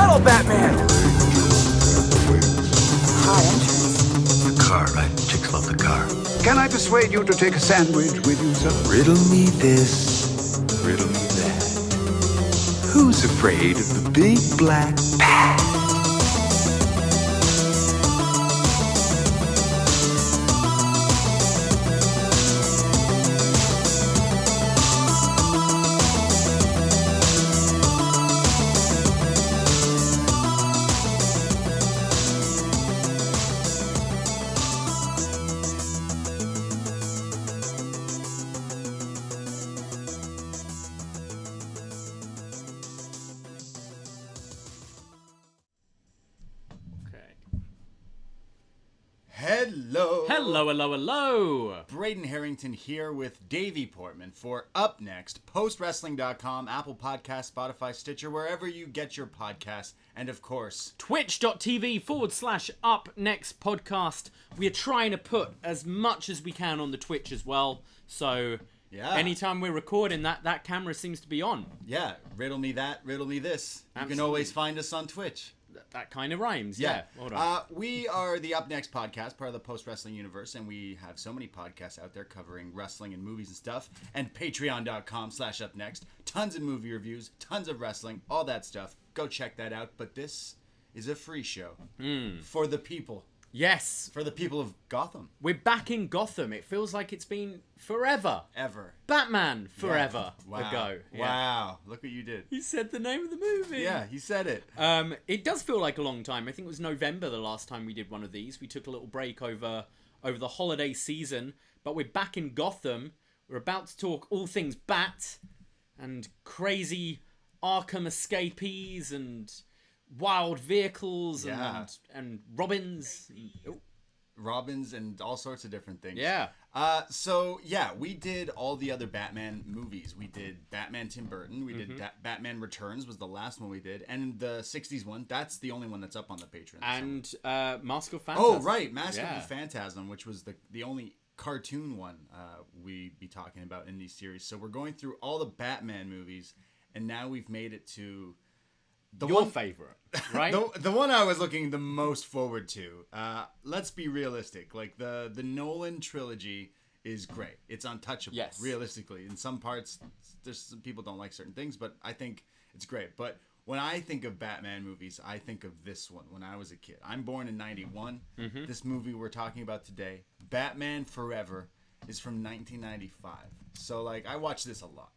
Metal Batman! High entrance. The car, right? Chicks love the car. Can I persuade you to take a sandwich with you, sir? Riddle me this, riddle me that. Who's afraid of the big black bat? Hello. Braden Harrington here with Davey Portman for Up Next, postwrestling.com, Apple Podcasts, Spotify, Stitcher, wherever you get your podcasts, and of course, Twitch.tv/Up Next Podcast. We are trying to put as much as we can on the Twitch as well. So anytime we're recording, that camera seems to be on. Yeah, riddle me that, riddle me this. Absolutely. You can always find us on Twitch. That kind of rhymes, yeah. Hold on. We are the Up Next podcast, part of the Post Wrestling universe, and we have so many podcasts out there covering wrestling and movies and stuff. And patreon.com/upnext. Tons of movie reviews, tons of wrestling, all that stuff. Go check that out. But this is a free show for the people. Yes. For the people of Gotham. We're back in Gotham. It feels like it's been forever. Ever. Batman forever Wow. ago. Yeah. Wow. Look what you did. You said the name of the movie. Yeah, he said it. It does feel like a long time. I think it was November the last time we did one of these. We took a little break over the holiday season, but we're back in Gotham. We're about to talk all things Bat and crazy Arkham escapees and wild vehicles and Robins. Robins and all sorts of different things. Yeah. We did all the other Batman movies. We did Batman Tim Burton. We did Batman Returns was the last one we did. And the 60s one, that's the only one that's up on the Patreon. And Mask of Phantasm. Oh, right. Mask of the Phantasm, which was the only cartoon one we'd be talking about in these series. So we're going through all the Batman movies, and now we've made it to... Your favorite, right? the one I was looking the most forward to. Let's be realistic. Like the Nolan trilogy is great. It's untouchable. Yes. Realistically, in some parts, there's some people don't like certain things, but I think it's great. But when I think of Batman movies, I think of this one. When I was a kid, I'm born in '91. This movie we're talking about today, Batman Forever, is from 1995. So like I watched this a lot.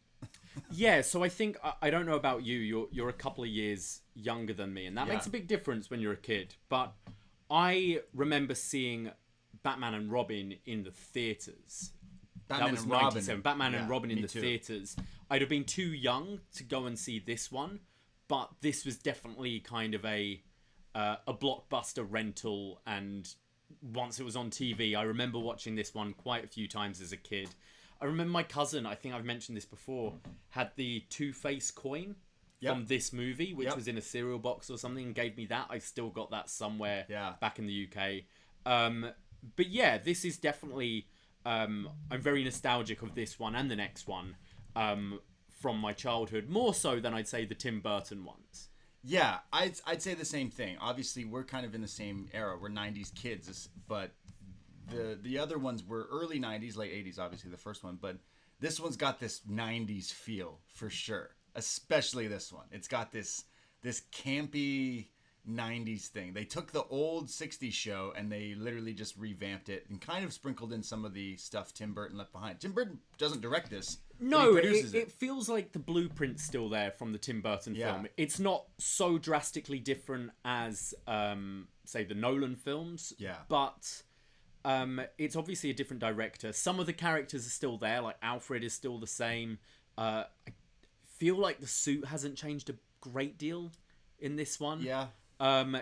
Yeah, so I think, I don't know about you, you're a couple of years younger than me, and that makes a big difference when you're a kid, but I remember seeing Batman and Robin in the theatres. That was 97. Batman and Robin in the theatres. I'd have been too young to go and see this one, but this was definitely kind of a blockbuster rental, and once it was on TV, I remember watching this one quite a few times as a kid. I remember my cousin, I think I've mentioned this before, had the Two-Face coin from this movie, which was in a cereal box or something, and gave me that. I've still got that somewhere back in the UK. But yeah, this is definitely... I'm very nostalgic of this one and the next one from my childhood, more so than I'd say the Tim Burton ones. Yeah, I'd say the same thing. Obviously, we're kind of in the same era. We're 90s kids, but... The other ones were early 90s, late 80s, obviously, the first one. But this one's got this 90s feel, for sure. Especially this one. It's got this campy 90s thing. They took the old 60s show and they literally just revamped it and kind of sprinkled in some of the stuff Tim Burton left behind. Tim Burton doesn't direct this. No, it feels like the blueprint's still there from the Tim Burton film. It's not so drastically different as, say, the Nolan films. Yeah. But... it's obviously a different director. Some of the characters are still there, like Alfred is still the same. I feel like the suit hasn't changed a great deal in this one. Yeah.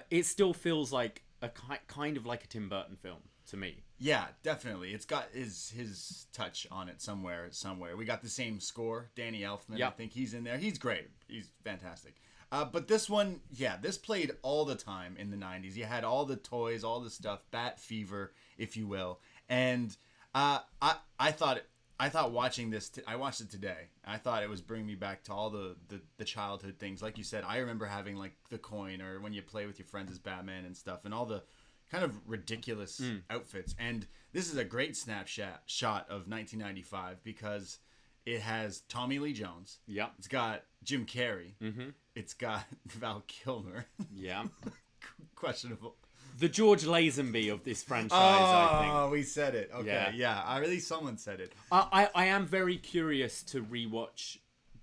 It still feels like a kind of like a Tim Burton film to me. Yeah, definitely. It's got his touch on it somewhere. We got the same score, Danny Elfman. I think he's in there. He's great. He's fantastic. But this one, this played all the time in the 90s. You had all the toys, all the stuff, Bat Fever, if you will. And I thought I thought watching this, I watched it today. I thought it was bringing me back to all the childhood things. Like you said, I remember having like the coin, or when you play with your friends as Batman and stuff, and all the kind of ridiculous outfits. And this is a great snapshot of 1995 because it has Tommy Lee Jones. Yeah. It's got Jim Carrey. Mm-hmm. It's got Val Kilmer. Yeah. Questionable. The George Lazenby of this franchise, I think. Oh, we said it. Okay, yeah. At least someone said it. I am very curious to rewatch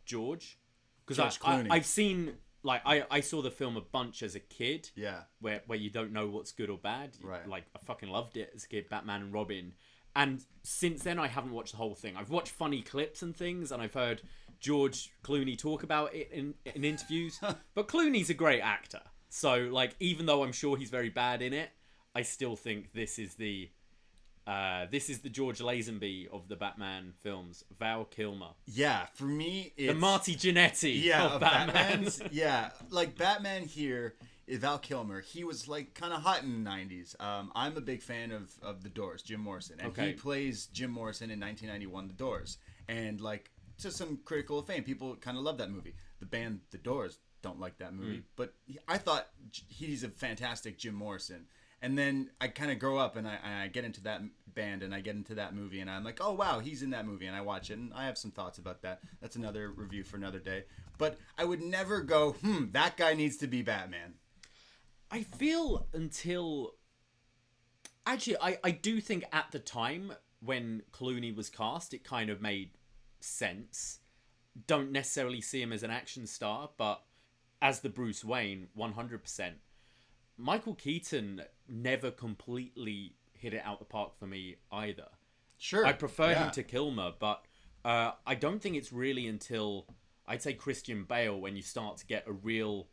George. Because Clooney. I've seen... Like, I saw the film a bunch as a kid. Yeah. Where you don't know what's good or bad. Right. Like, I fucking loved it as a kid, Batman and Robin. And since then, I haven't watched the whole thing. I've watched funny clips and things, and I've heard George Clooney talk about it in interviews. But Clooney's a great actor. So, like, even though I'm sure he's very bad in it, I still think this is the George Lazenby of the Batman films, Val Kilmer. Yeah, for me, it's... The Marty Jannetty of Batman. Yeah, like, Batman here is Val Kilmer. He was, like, kind of hot in the 90s. I'm a big fan of The Doors, Jim Morrison. And he plays Jim Morrison in 1991, The Doors. And, like, to some critical fame, people kind of love that movie. The band The Doors don't like that movie. But I thought he's a fantastic Jim Morrison. And then I kind of grow up and I get into that band and I get into that movie and I'm like, oh, wow, he's in that movie. And I watch it and I have some thoughts about that. That's another review for another day. But I would never go, that guy needs to be Batman. I feel until... Actually, I do think at the time when Clooney was cast, it kind of made sense. Don't necessarily see him as an action star, but as the Bruce Wayne, 100%. Michael Keaton never completely hit it out the park for me either. Sure. I prefer him to Kilmer, but I don't think it's really until, I'd say, Christian Bale when you start to get a real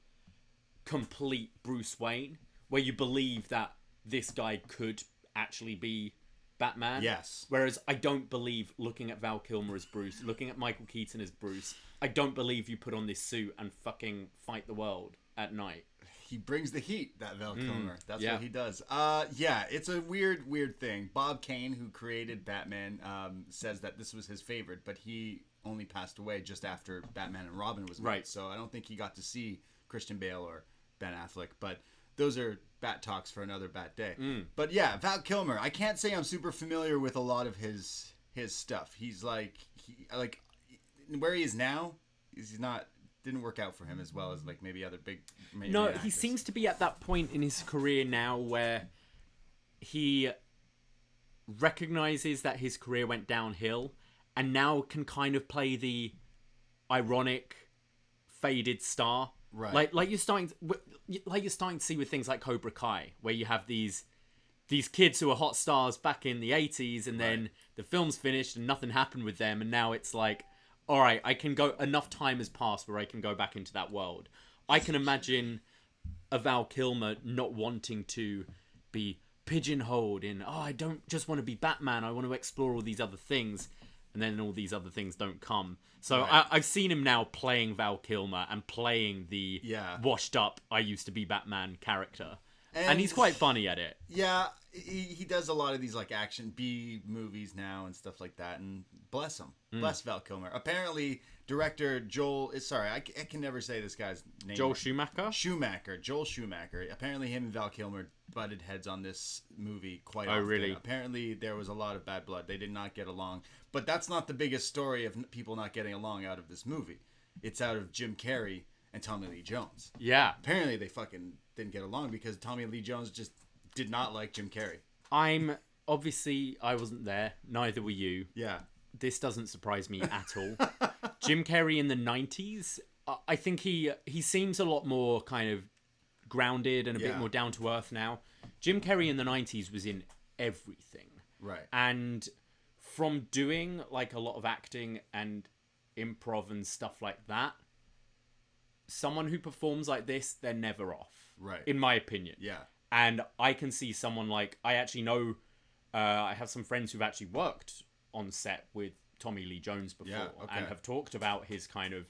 complete Bruce Wayne, where you believe that this guy could actually be Batman. Yes. Whereas I don't believe, looking at Val Kilmer as Bruce, looking at Michael Keaton as Bruce, I don't believe you put on this suit and fucking fight the world at night. He brings the heat, that Val Kilmer. That's what he does. Yeah, it's a weird thing. Bob Kane, who created Batman, says that this was his favorite, but he only passed away just after Batman and Robin was made. Right. So I don't think he got to see Christian Bale or Ben Affleck. But those are Bat Talks for another Bat Day. But yeah, Val Kilmer. I can't say I'm super familiar with a lot of his stuff. He's like where he is now, he's not... didn't work out for him as well as like maybe other big No, actors. he seems to be at that point in his career now where he recognizes that his career went downhill and now can kind of play the ironic faded star. Right. Like you're starting to see with things like Cobra Kai, where you have these kids who are hot stars back in the 80s and then the film's finished and nothing happened with them, and now it's like, all right, I can go. Enough time has passed where I can go back into that world. I can imagine a Val Kilmer not wanting to be pigeonholed in, I don't just want to be Batman. I want to explore all these other things, and then all these other things don't come. So I've seen him now playing Val Kilmer and playing the washed up I used to be Batman character, and he's quite funny at it. Yeah, he does a lot of these like action B movies now and stuff like that, and bless him. Bless Val Kilmer. Apparently, director Joel... I can never say this guy's name. Joel Schumacher? Joel Schumacher. Apparently, him and Val Kilmer butted heads on this movie quite often. often. Really? Apparently, there was a lot of bad blood. They did not get along. But that's not the biggest story of people not getting along out of this movie. It's out of Jim Carrey and Tommy Lee Jones. Yeah. Apparently, they fucking didn't get along because Tommy Lee Jones just did not like Jim Carrey. Obviously, I wasn't there. Neither were you. Yeah. This doesn't surprise me at all. Jim Carrey in the 90s, I think he seems a lot more kind of grounded and a bit more down to earth now. Jim Carrey in the 90s was in everything. Right. And from doing like a lot of acting and improv and stuff like that, someone who performs like this, they're never off. Right. In my opinion. Yeah. And I can see someone like, I actually know, I have some friends who've actually worked on set with Tommy Lee Jones before and have talked about his kind of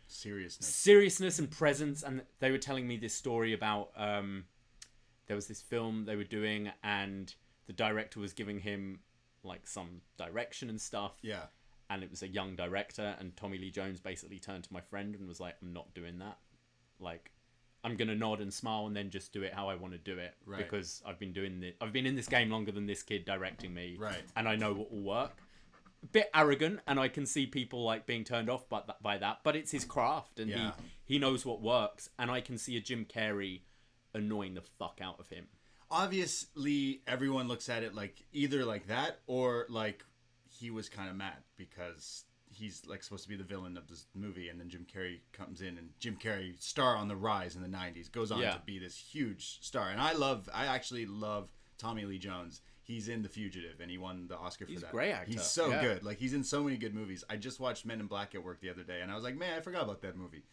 seriousness and presence. And they were telling me this story about, there was this film they were doing and the director was giving him like some direction and stuff. Yeah. and it was a young director, and Tommy Lee Jones basically turned to my friend and was like, I'm not doing that. Like, I'm gonna nod and smile and then just do it how I want to do it, Right. because I've been in this game longer than this kid directing me, Right. and I know what will work. A bit arrogant, and I can see people like being turned off by that, but it's his craft, and Yeah. he knows what works, and I can see a Jim Carrey annoying the fuck out of him. Obviously, everyone looks at it like either like that or like he was kind of mad because he's like supposed to be the villain of this movie, and then Jim Carrey comes in, and Jim Carrey, star on the rise in the 90s, goes on Yeah. to be this huge star. And I actually love Tommy Lee Jones. He's in The Fugitive, and he won the Oscar for He's that. a great actor. He's so Yeah. good. Like, he's in so many good movies. I just watched Men in Black at work the other day, and I was like, man, I forgot about that movie.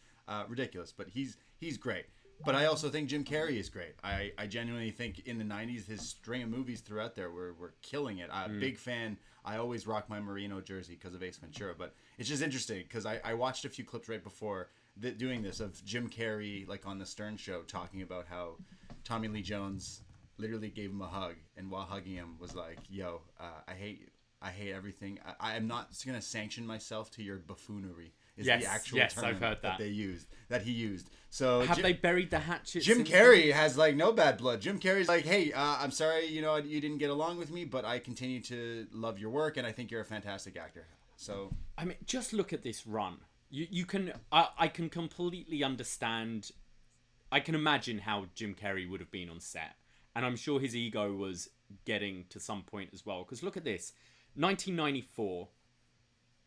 Ridiculous, but he's great. But I also think Jim Carrey is great. I genuinely think in the 90s, his string of movies throughout there were killing it. I'm a big fan. I always rock my Merino jersey because of Ace Ventura. But it's just interesting because I watched a few clips right before doing this of Jim Carrey, like on the Stern Show, talking about how Tommy Lee Jones literally gave him a hug, and while hugging him was like, yo, I hate you. I hate everything. I am not going to sanction myself to your buffoonery. Is Yes, the actual yes, term I've heard that. he used. So Have they buried the hatchet? Jim since Carrey has like no bad blood. Jim Carrey's like, hey, I'm sorry, you didn't get along with me, but I continue to love your work, and I think you're a fantastic actor. So I mean, just look at this run. You can I can completely understand. I can imagine how Jim Carrey would have been on set, and I'm sure his ego was getting to some point as well. Because look at this, 1994,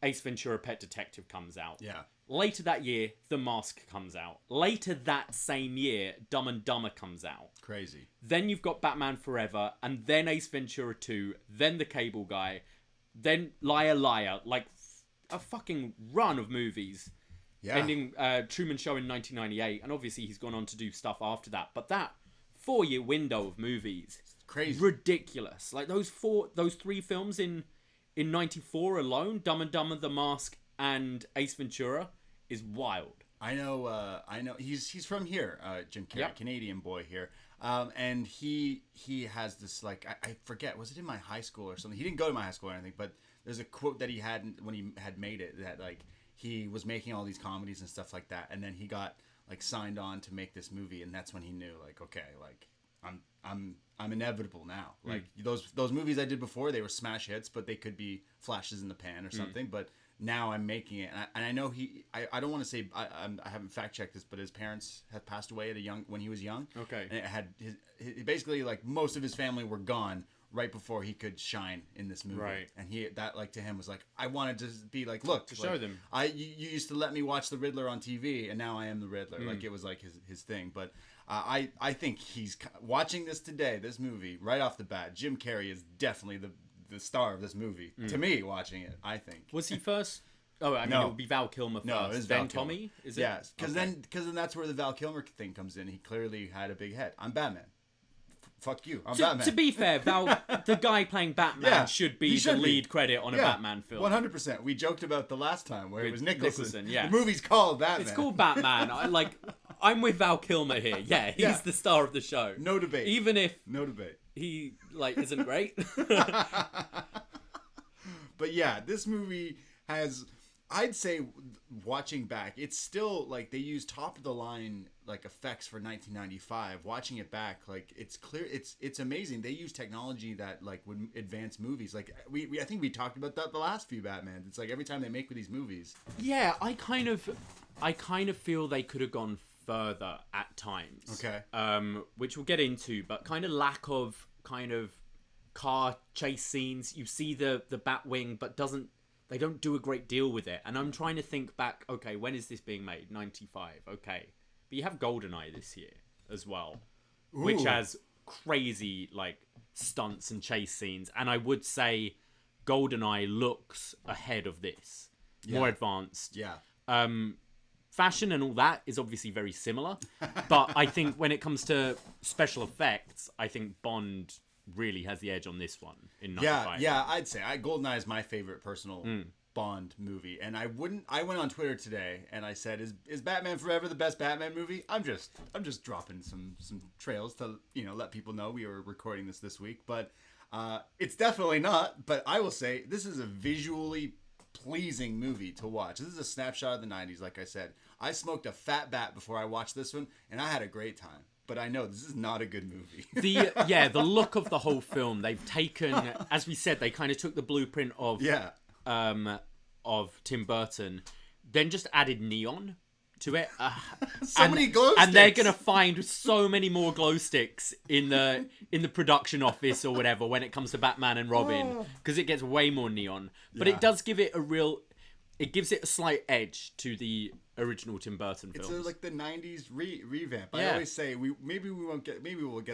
Ace Ventura: Pet Detective comes out. yeah, Later that year, The Mask comes out. Later that same year, Dumb and Dumber comes out. crazy. Then you've got Batman Forever, and then Ace Ventura 2, then The Cable Guy, then Liar Liar, like a fucking run of movies. Yeah, Ending Truman Show in 1998, and obviously he's gone on to do stuff after that. But that 4-year window of movies, crazy. ridiculous. Like those 3 films in 94 alone, Dumb and Dumber, The Mask, and Ace Ventura, is wild. I know. He's from here, Jim Carrey, Yep. Canadian boy here, and he has this like I forget, was it in my high school or something? He didn't go to my high school or anything, but there's a quote that he had when he had made it that like he was making all these comedies and stuff like that, and then he got like signed on to make this movie, and that's when he knew like, okay, like I'm inevitable now. Like those movies I did before, they were smash hits, but they could be flashes in the pan or something, but now I'm making it, and I know I don't want to say I haven't fact checked this, but his parents had passed away when he was young. Okay. And it had his basically like most of his family were gone right before he could shine in this movie. Right. And that like to him was like, I wanted to be like, look, to show them. You used to let me watch the Riddler on TV, and now I am the Riddler. Like it was like his thing. But I think he's watching this today, this movie right off the bat. Jim Carrey is definitely the star of this movie to me. Watching it, I think. Was he first? Oh, I mean, No. it would be Val Kilmer first. No, it's then Val Kilmer. Tommy? Is it? Yes, because Okay. then that's where the Val Kilmer thing comes in. He clearly had a big head. I'm Batman. Fuck you. I'm Batman. To be fair, the guy playing Batman Yeah, should be he should the be. lead credit on a Batman film. 100%. We joked about the last time where it was Nicholson. Yeah. The movie's called Batman. It's called Batman. I'm with Val Kilmer here. Yeah, he's Yeah. the star of the show. No debate. Even if No debate. he isn't great. But yeah, this movie has, I'd say, watching back, it's still like they use top of the line like effects for 1995. Watching it back, like it's clear, it's amazing. They use technology that like would advance movies. Like I think we talked about that the last few Batmans. It's like every time they make these movies. Yeah, I kind of feel they could have gone further at times. Okay. Which we'll get into, but kind of lack of kind of car chase scenes. You see the Batwing, but they don't do a great deal with it. And I'm trying to think back, okay, when is this being made? 95. Okay. But you have GoldenEye this year as well, which Ooh. has crazy like stunts and chase scenes. And I would say GoldenEye looks ahead of this. More Yeah. advanced. Yeah. Fashion and all that is obviously very similar, but I think when it comes to special effects, I think Bond really has the edge on this one in 95. Yeah, I'd say GoldenEye is my favorite personal Bond movie, and I went on Twitter today and I said, "Is Batman Forever the best Batman movie?" I'm just dropping some trails to let people know we were recording this week, but it's definitely not. But I will say this is a visually pleasing movie to watch. This is a snapshot of the 90s, like I said. I smoked a fat bat before I watched this one, and I had a great time. But I know this is not a good movie. The look of the whole film, they've taken, as we said, they kind of took the blueprint of Tim Burton, then just added neon to it. Many glow sticks. And they're gonna find so many more glow sticks in the production office or whatever when it comes to Batman and Robin, because it gets way more neon. But it does give it it gives it a slight edge to the original Tim Burton films. It's like the 90s revamp. I always say maybe we'll get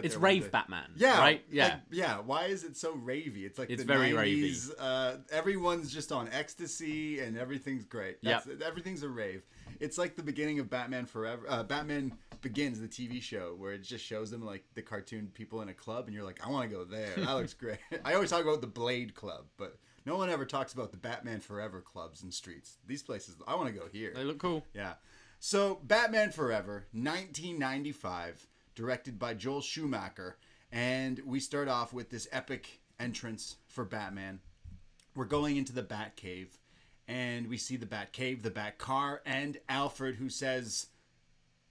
it's there. Rave Batman. Yeah. Right? Yeah. Why is it so ravey? It's like it's the very 90s. Everyone's just on ecstasy and everything's great. Everything's a rave. It's like the beginning of Batman Forever. Batman Begins, the TV show, where it just shows them like the cartoon people in a club, and you're like, I want to go there. That looks great. I always talk about the Blade Club, but no one ever talks about the Batman Forever clubs and streets. These places, I want to go here. They look cool. Yeah. So, Batman Forever, 1995, directed by Joel Schumacher. And we start off with this epic entrance for Batman. We're going into the Batcave. And we see the Batcave, the Batcar, and Alfred, who says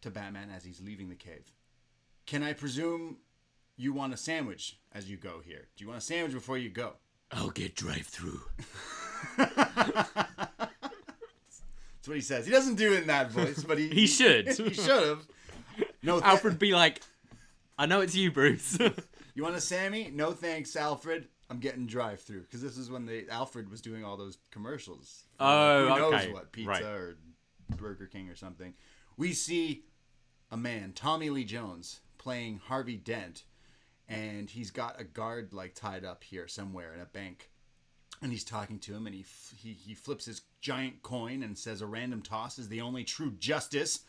to Batman as he's leaving the cave, "Can I presume you want a sandwich as you go here? Do you want a sandwich before you go?" "I'll get drive-through." That's what he says. He doesn't do it in that voice, but he should. He should have. No, Alfred be like, "I know it's you, Bruce." "You want a Sammy?" "No thanks, Alfred. I'm getting drive-through." Because this is when Alfred was doing all those commercials. Oh, who knows okay. what, pizza or Burger King or something. We see a man, Tommy Lee Jones, playing Harvey Dent, and he's got a guard like tied up here somewhere in a bank, and he's talking to him, and he flips his giant coin and says, "A random toss is the only true justice."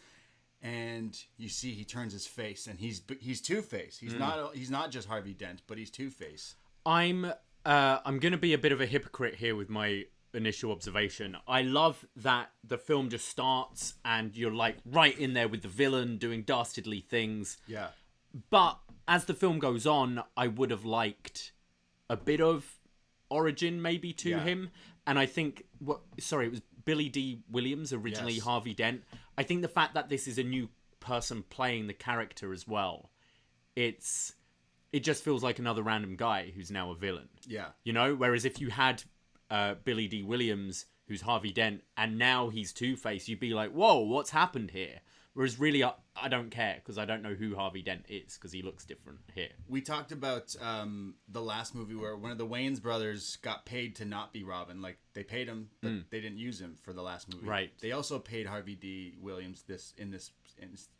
And you see he turns his face, and he's Two-Face. He's not just Harvey Dent, but he's Two-Face. I'm gonna be a bit of a hypocrite here with my initial observation. I love that the film just starts and you're like right in there with the villain doing dastardly things. Yeah. But as the film goes on, I would have liked a bit of origin maybe to him. And I think it was Billy D. Williams, originally Harvey Dent. I think the fact that this is a new person playing the character as well, it just feels like another random guy who's now a villain. Yeah. You know, whereas if you had Billy D. Williams, who's Harvey Dent, and now he's Two-Face, you'd be like, whoa, what's happened here? Whereas really, I don't care, because I don't know who Harvey Dent is, because he looks different here. We talked about the last movie where one of the Wayans brothers got paid to not be Robin. Like, they paid him, but they didn't use him for the last movie. Right. They also paid Harvey D. Williams in this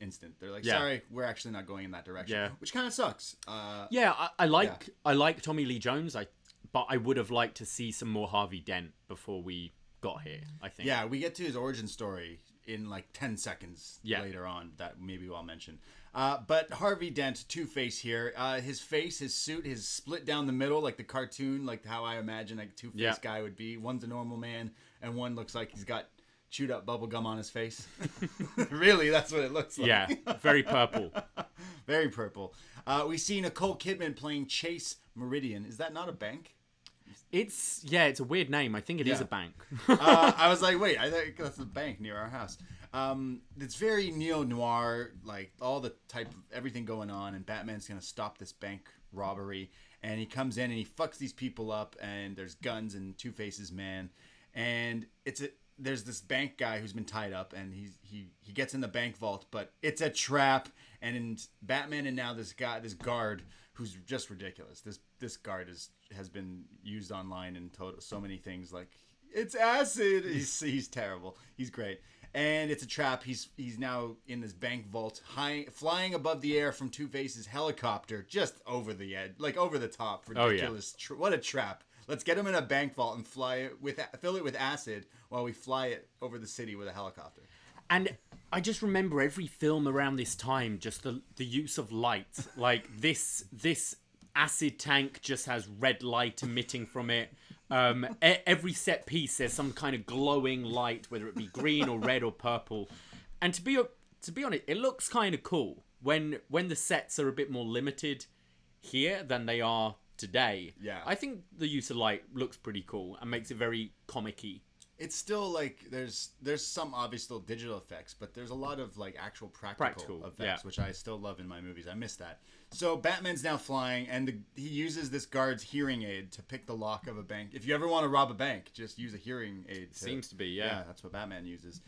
instant. They're like, sorry, we're actually not going in that direction. Yeah. Which kind of sucks. I like Tommy Lee Jones, but I would have liked to see some more Harvey Dent before we got here, I think. Yeah, we get to his origin story in like 10 seconds later on that maybe I'll mention. But Harvey Dent, Two-Face here. His face, his suit, is split down the middle like the cartoon, like how I imagine a Two-Face guy would be. One's a normal man, and one looks like he's got chewed up bubble gum on his face. Really, that's what it looks like. Yeah, very purple. Very purple. We see Nicole Kidman playing Chase Meridian. Is that not a bank? It's a weird name. I think it is a bank. I was like, wait, I think that's a bank near our house. It's very neo-noir, like all the type of everything going on, and Batman's going to stop this bank robbery, and he comes in and he fucks these people up, and there's guns and Two-Face's man, and there's this bank guy who's been tied up, and he gets in the bank vault, but it's a trap, and Batman and now this guard who's just ridiculous. This guard has been used online in so many things, like it's acid. He's terrible. He's great. And it's a trap. He's now in this bank vault, flying above the air from Two-Face's helicopter, just over the edge, like over the top. Ridiculous. Oh, yeah. What a trap. Let's get him in a bank vault and fill it with acid while we fly it over the city with a helicopter. And I just remember every film around this time, just the use of light. Like this acid tank just has red light emitting from it. Every set piece, there's some kind of glowing light, whether it be green or red or purple. And to be honest, it looks kind of cool when the sets are a bit more limited here than they are today. Yeah, I think the use of light looks pretty cool and makes it very comic-y. it's still like there's some obvious still digital effects, but there's a lot of like actual practical effects, yeah. which I still love in my movies. I miss that. So Batman's now flying, and he uses this guard's hearing aid to pick the lock of a bank. If you ever want to rob a bank, just use a hearing aid. Seems to be, yeah. Yeah, that's what Batman uses.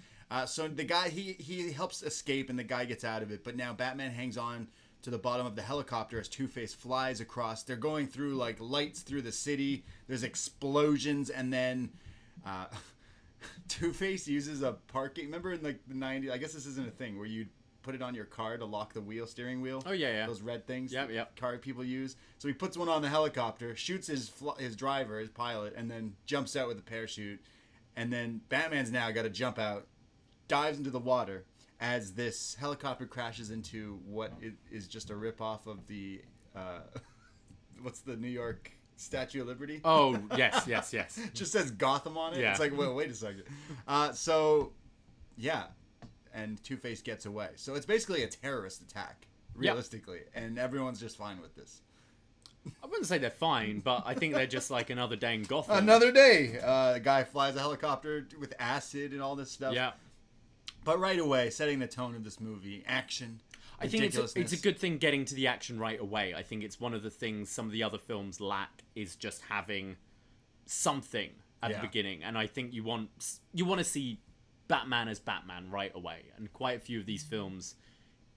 So the guy he helps escape, and the guy gets out of it. But now Batman hangs on to the bottom of the helicopter as Two-Face flies across. They're going through like lights through the city. There's explosions, and then Two-Face uses a parking. Remember in like the 90s? I guess this isn't a thing where you'd put it on your car to lock the steering wheel. Oh yeah. Those red things. Yep. Car people use. So he puts one on the helicopter, shoots his driver, his pilot, and then jumps out with a parachute. And then Batman's now got to jump out, dives into the water as this helicopter crashes into what is just a ripoff of the what's the New York Statue of Liberty? Oh yes. Just says Gotham on it. Yeah. It's like, well, wait a second. So yeah, and Two-Face gets away. So it's basically a terrorist attack, realistically, and everyone's just fine with this. I wouldn't say they're fine, but I think they're just like another day in Gotham. Another day. A guy flies a helicopter with acid and all this stuff. Yeah. But right away, setting the tone of this movie, action. I think it's a good thing getting to the action right away. I think it's one of the things some of the other films lack is just having something at the beginning. And I think you want to see Batman as Batman right away. And quite a few of these films,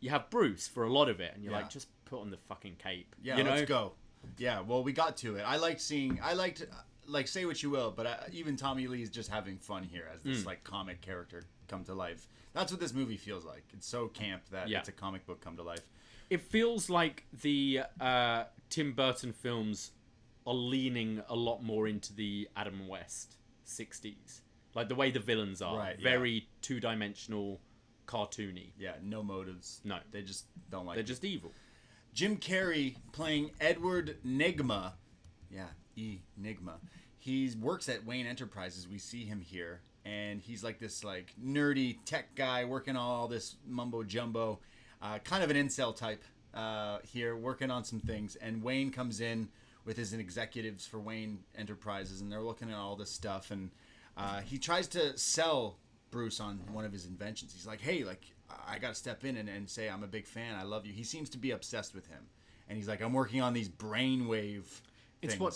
you have Bruce for a lot of it, and you're like, just put on the fucking cape. Yeah, you know? let's go. Yeah, well, we got to it. I liked, like, say what you will, but even Tommy Lee's just having fun here as this, like, comic character come to life. That's what this movie feels like. It's so camp that it's a comic book come to life. It feels like the Tim Burton films are leaning a lot more into the Adam West 60s. Like, the way the villains are. Right, very two-dimensional, cartoony. Yeah, no motives. No. They just don't like They're it. just evil. Jim Carrey playing Edward Nygma. Yeah, Nygma. He works at Wayne Enterprises. We see him here. And he's like this like nerdy tech guy working on all this mumbo jumbo. Kind of an incel type here, working on some things. And Wayne comes in with his executives for Wayne Enterprises. And they're looking at all this stuff. And he tries to sell Bruce on one of his inventions. He's like, hey, like, I got to step in and say I'm a big fan. I love you. He seems to be obsessed with him. And he's like, I'm working on these brainwave It's things. what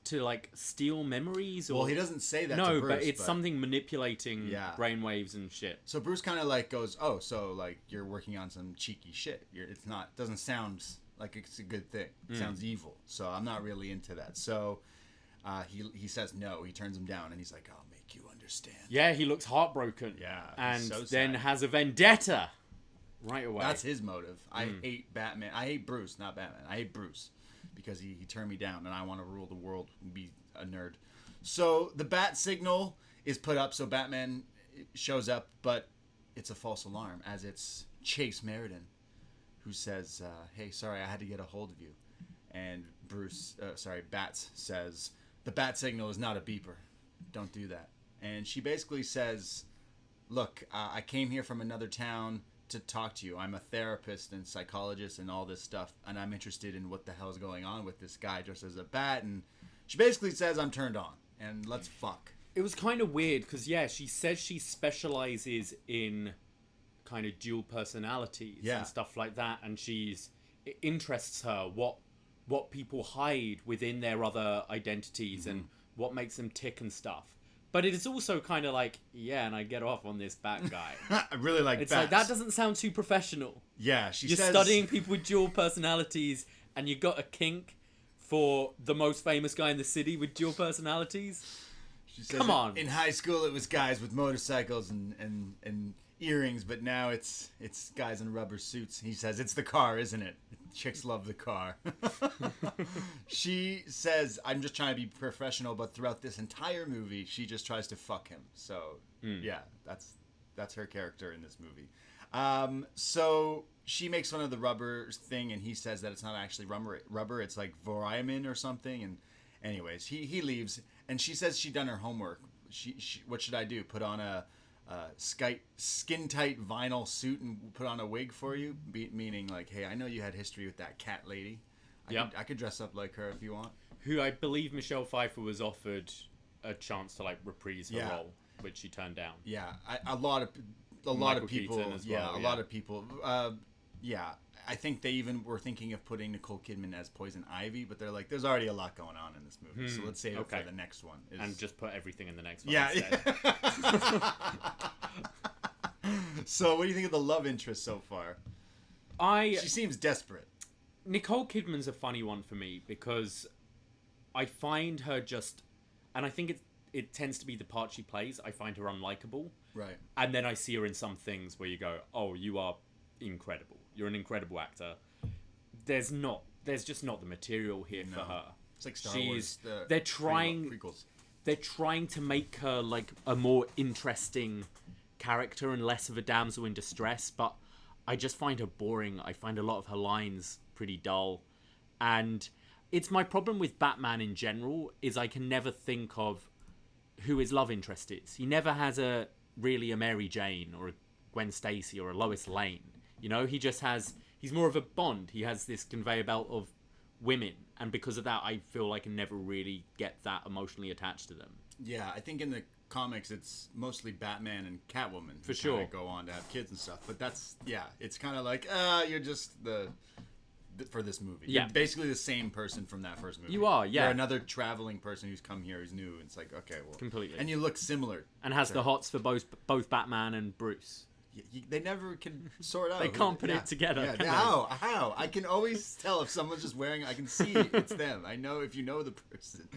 to like steal memories or Well, he doesn't say that no, to Bruce. but it's something manipulating brainwaves and shit. So Bruce kind of like goes, oh, so like you're working on some cheeky shit. It's not, doesn't sound like it's a good thing. It sounds evil. So I'm not really into that. So he says no. He turns him down and he's like, I'll make you understand. Yeah, he looks heartbroken. Yeah, and so then sad. has a vendetta right away. That's his motive. I hate Batman. I hate Bruce, not Batman. I hate Bruce because he turned me down and I want to rule the world and be a nerd. So the bat signal is put up so Batman shows up, but it's a false alarm as it's Chase Meriden who says, hey, sorry, I had to get a hold of you. And Bats says, the bat signal is not a beeper. Don't do that. And she basically says, look, I came here from another town to talk to you. I'm a therapist and psychologist and all this stuff, and I'm interested in what the hell is going on with this guy dressed as a bat. And she basically says, I'm turned on, and let's fuck. It was kind of weird because, she says she specializes in kind of dual personalities and stuff like that, and it interests her what people hide within their other identities and what makes them tick and stuff. But it is also kind of like, and I get off on this bat guy. I really like It's bats. like, that doesn't sound too professional. Yeah, You're studying people with dual personalities, and you got a kink for the most famous guy in the city with dual personalities. She says, Come on. In high school, it was guys with motorcycles and earrings, but now it's guys in rubber suits. He says, it's the car, isn't it? Chicks love the car. She says, I'm just trying to be professional, but throughout this entire movie, she just tries to fuck him. So, that's her character in this movie. So she makes fun of the rubber thing, and he says that it's not actually rubber. It's like Voriamin or something. And anyways, he leaves, and she says she'd done her homework. She what should I do? Put on a skin-tight vinyl suit and put on a wig for you? Meaning like, hey, I know you had history with that cat lady. I could dress up like her if you want. Who I believe Michelle Pfeiffer was offered a chance to like reprise her Yeah. role, which she turned down. Yeah, a lot of Michael people. Keaton as yeah, well, a yeah. lot of people. Yeah, I think they even were thinking of putting Nicole Kidman as Poison Ivy, but they're like, there's already a lot going on in this movie, so let's save it okay. for the next one. And just put everything in the next one. yeah. instead. So, what do you think of the love interest so far? She seems desperate. Nicole Kidman's a funny one for me because I find her just, and I think it tends to be the part she plays. I find her unlikable. Right. And then I see her in some things where you go, oh, you are incredible. You're an incredible actor. There's just not the material here for her. It's like Star Wars. They're trying to make her like a more interesting character and less of a damsel in distress, but I just find her boring. I find a lot of her lines pretty dull. And it's my problem with Batman in general is I can never think of who his love interest is. He never has a Mary Jane or a Gwen Stacy or a Lois Lane. You know, he's more of a Bond. He has this conveyor belt of women, and because of that, I feel like I can never really get that emotionally attached to them. Yeah, I think in the comics it's mostly Batman and Catwoman who For sure. kinda go on to have kids and stuff. But that's it's kind of like you're just for this movie. Yeah. You're basically the same person from that first movie. You are, yeah. You're another traveling person who's come here who's new. And it's like, okay, well, Completely. And you look similar. And has the hots for both Batman and Bruce. They never can sort out. They can't put it together, Yeah. can they? How? I can always tell if someone's just wearing. I can see it's them. I know if you know the person.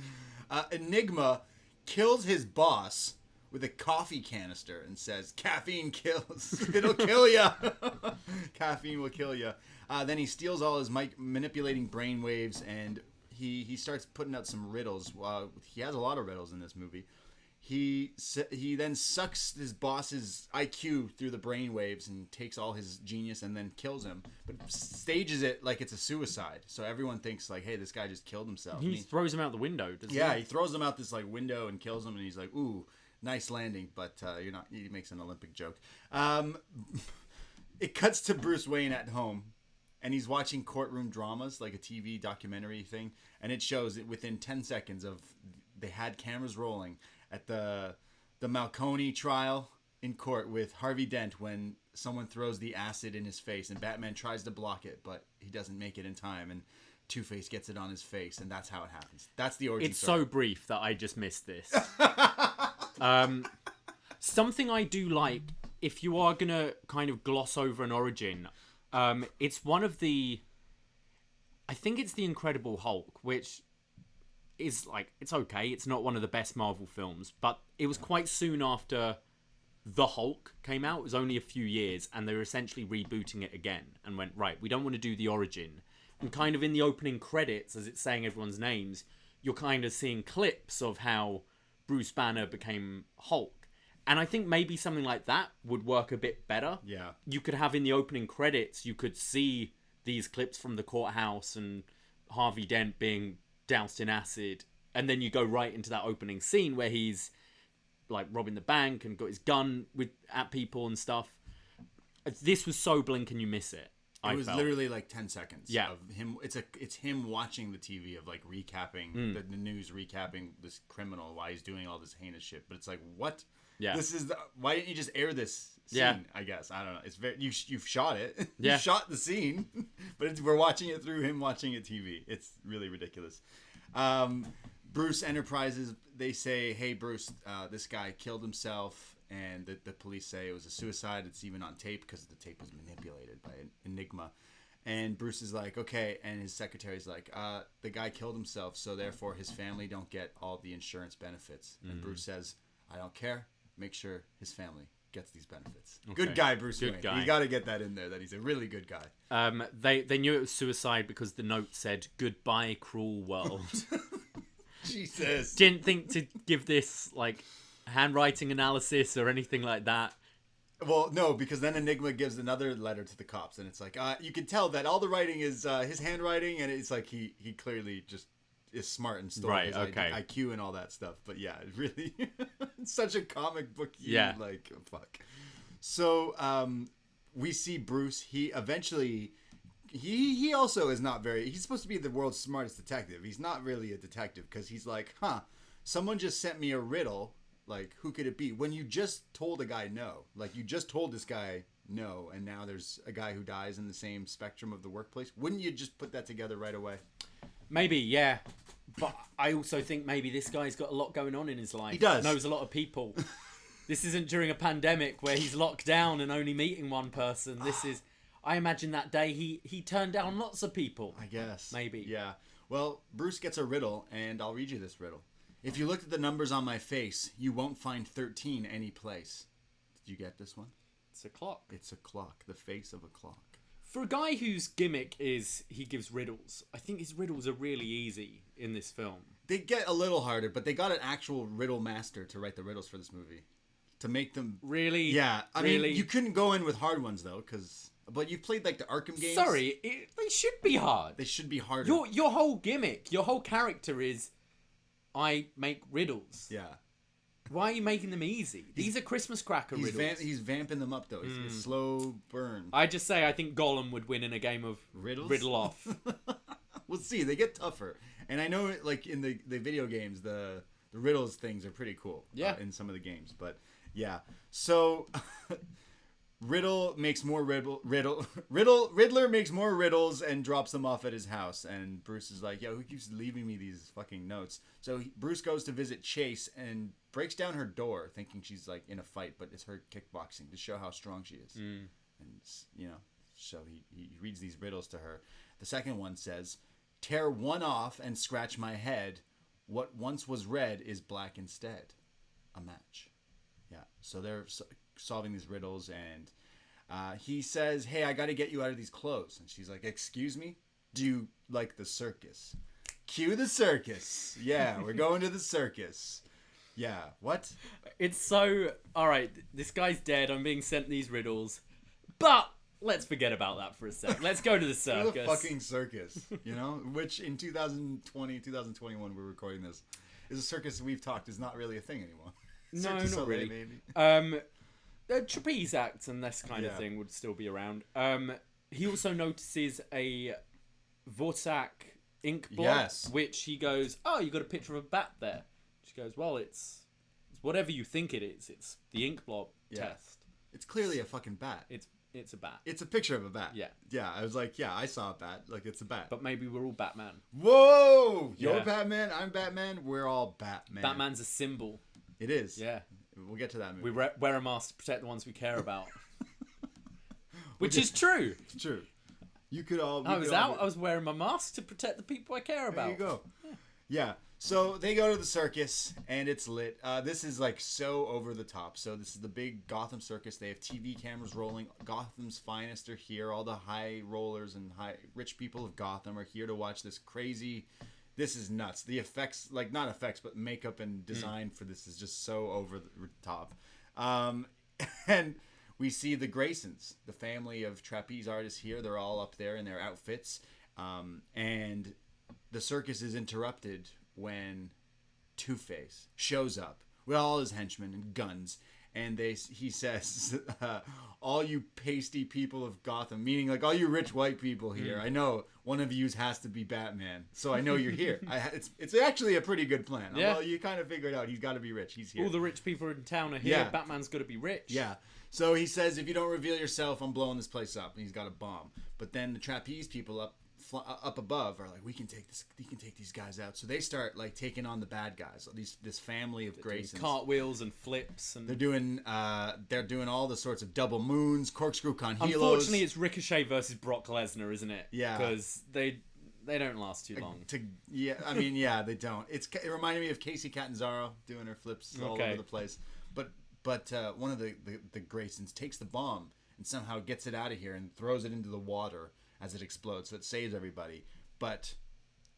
Enigma kills his boss with a coffee canister and says, "Caffeine kills. It'll kill ya. Caffeine will kill ya." Then he steals all his manipulating brain waves, and he starts putting out some riddles. He has a lot of riddles in this movie. He then sucks his boss's IQ through the brainwaves and takes all his genius and then kills him, but stages it like it's a suicide. So everyone thinks like, hey, this guy just killed himself. He throws him out the window, doesn't he? Yeah, he throws him out this like window and kills him, and he's like, ooh, nice landing, but you're not. He makes an Olympic joke. It cuts to Bruce Wayne at home, and he's watching courtroom dramas, like a TV documentary thing, and it shows it within 10 seconds of they had cameras rolling at the Malcone trial in court with Harvey Dent when someone throws the acid in his face and Batman tries to block it, but he doesn't make it in time, and Two-Face gets it on his face, and that's how it happens. That's the origin story. So brief that I just missed this. Something I do like, if you are gonna kind of gloss over an origin, it's one of the, I think it's the Incredible Hulk, which is like, it's okay, it's not one of the best Marvel films, but it was quite soon after The Hulk came out. It was only a few years, and they were essentially rebooting it again and went, right, we don't want to do the origin. And kind of in the opening credits, as it's saying everyone's names, you're kind of seeing clips of how Bruce Banner became Hulk. And I think maybe something like that would work a bit better. Yeah. You could have in the opening credits, you could see these clips from the courthouse and Harvey Dent being doused in acid, and then you go right into that opening scene where he's like robbing the bank and got his gun at people and stuff. This was so blink and you miss it. It was literally like 10 seconds. Yeah. Of him. It's him watching the TV of like recapping the news, recapping this criminal while he's doing all this heinous shit. But it's like, what? Yeah. Why didn't you just air this scene? Yeah. I guess I don't know. It's very you've shot it. Yeah. You shot the scene, but we're watching it through him watching it TV. It's really ridiculous. Bruce Enterprises. They say, hey Bruce, this guy killed himself, and the police say it was a suicide. It's even on tape because the tape was manipulated by Enigma. And Bruce is like, okay, and his secretary's like, the guy killed himself, so therefore his family don't get all the insurance benefits. And Bruce says, I don't care. Make sure his family gets these benefits. Okay. Good guy, Bruce Good Wayne. guy. You got to get that in there, that he's a really good guy. They knew it was suicide because the note said, goodbye, cruel world. Jesus. Didn't think to give this like handwriting analysis or anything like that. Well, no, because then Enigma gives another letter to the cops, and it's like, you can tell that all the writing is his handwriting, and it's like he clearly just is smart and stole his IQ and all that stuff. But yeah, it really, it's such a comic book. Like, fuck. So we see Bruce. He eventually, he also is not very. He's supposed to be the world's smartest detective. He's not really a detective because he's like, someone just sent me a riddle. Like, who could it be? When you just told a guy no, like you just told this guy no, and now there's a guy who dies in the same spectrum of the workplace. Wouldn't you just put that together right away? Maybe, yeah. But I also think maybe this guy's got a lot going on in his life. He does. Knows a lot of people. This isn't during a pandemic where he's locked down and only meeting one person. This is... I imagine that day he turned down lots of people. I guess. Maybe. Yeah. Well, Bruce gets a riddle, and I'll read you this riddle. If you look at the numbers on my face, you won't find 13 any place. Did you get this one? It's a clock. It's a clock. The face of a clock. For a guy whose gimmick is he gives riddles, I think his riddles are really easy in this film. They get a little harder, but they got an actual riddle master to write the riddles for this movie. To make them... Really? Yeah. I really? mean, you couldn't go in with hard ones, though, because... But you've played, like, the Arkham games. Sorry, they should be hard. They should be harder. Your whole gimmick, your whole character is, I make riddles. Yeah. Why are you making them easy? These are Christmas cracker riddles. He's vamping them up, though. It's a slow burn. I just say I think Gollum would win in a game of Riddles? Riddle Off. We'll see. They get tougher. And I know, like, in the video games, the riddles things are pretty cool. Yeah. In some of the games. But, yeah. So... Riddler makes more Riddler makes more riddles and drops them off at his house. And Bruce is like, yo, who keeps leaving me these fucking notes? So Bruce goes to visit Chase and breaks down her door, thinking she's like in a fight, but it's her kickboxing to show how strong she is. And, you know, so he reads these riddles to her. The second one says, tear one off and scratch my head. What once was red is black instead. A match. Yeah. So they're solving these riddles, and he says, hey, I got to get you out of these clothes. And she's like, excuse me? Do you like the circus? Cue the circus. Yeah, we're going to the circus. Yeah, what? It's so... Alright, this guy's dead. I'm being sent these riddles. But let's forget about that for a sec. Let's go to the circus. The fucking circus, you know? Which in 2020, 2021, we're recording this. Is a circus we've talked is not really a thing anymore. No, Cirque du not Soleil, really. Maybe. The trapeze acts and this kind of thing would still be around. He also notices a Vorsak ink blob, which he goes, oh, you got a picture of a bat there. She goes, well, it's whatever you think it is. It's the ink blob test. It's clearly a fucking bat. It's a bat. It's a picture of a bat. Yeah. Yeah, I was like, yeah, I saw a bat. Like, it's a bat. But maybe we're all Batman. Whoa! You're Yeah. Batman, I'm Batman, we're all Batman. Batman's a symbol. It is. Yeah. We'll get to that movie. We wear a mask to protect the ones we care about. Which is true. It's true. You could all... I was wearing my mask to protect the people I care about. There you go. Yeah. So they go to the circus, and it's lit. This is, like, so over the top. So this is the big Gotham circus. They have TV cameras rolling. Gotham's finest are here. All the high rollers and rich people of Gotham are here to watch this crazy... This is nuts. The effects, like, not effects, but makeup and design for this is just so over the top. And we see the Graysons, the family of trapeze artists here. They're all up there in their outfits. And the circus is interrupted when Two-Face shows up with all his henchmen and guns. And he says, all you pasty people of Gotham, meaning like all you rich white people here, I know one of you has to be Batman, so I know you're here. It's actually a pretty good plan. Yeah. Well, you kind of figured out he's got to be rich. He's here. All the rich people in town are here. Yeah. Batman's got to be rich. Yeah. So he says, if you don't reveal yourself, I'm blowing this place up. And he's got a bomb. But then the trapeze people up above are like, we can take these guys out. So they start like taking on the bad guys. This family of Graysons. Cartwheels and flips, and they're doing all the sorts of double moons, corkscrew con helos. Unfortunately, it's Ricochet versus Brock Lesnar, isn't it? Yeah. Because they don't last too long. They don't. It reminded me of Casey Catanzaro doing her flips all over the place. But one of the Graysons takes the bomb and somehow gets it out of here and throws it into the water as it explodes, so it saves everybody. But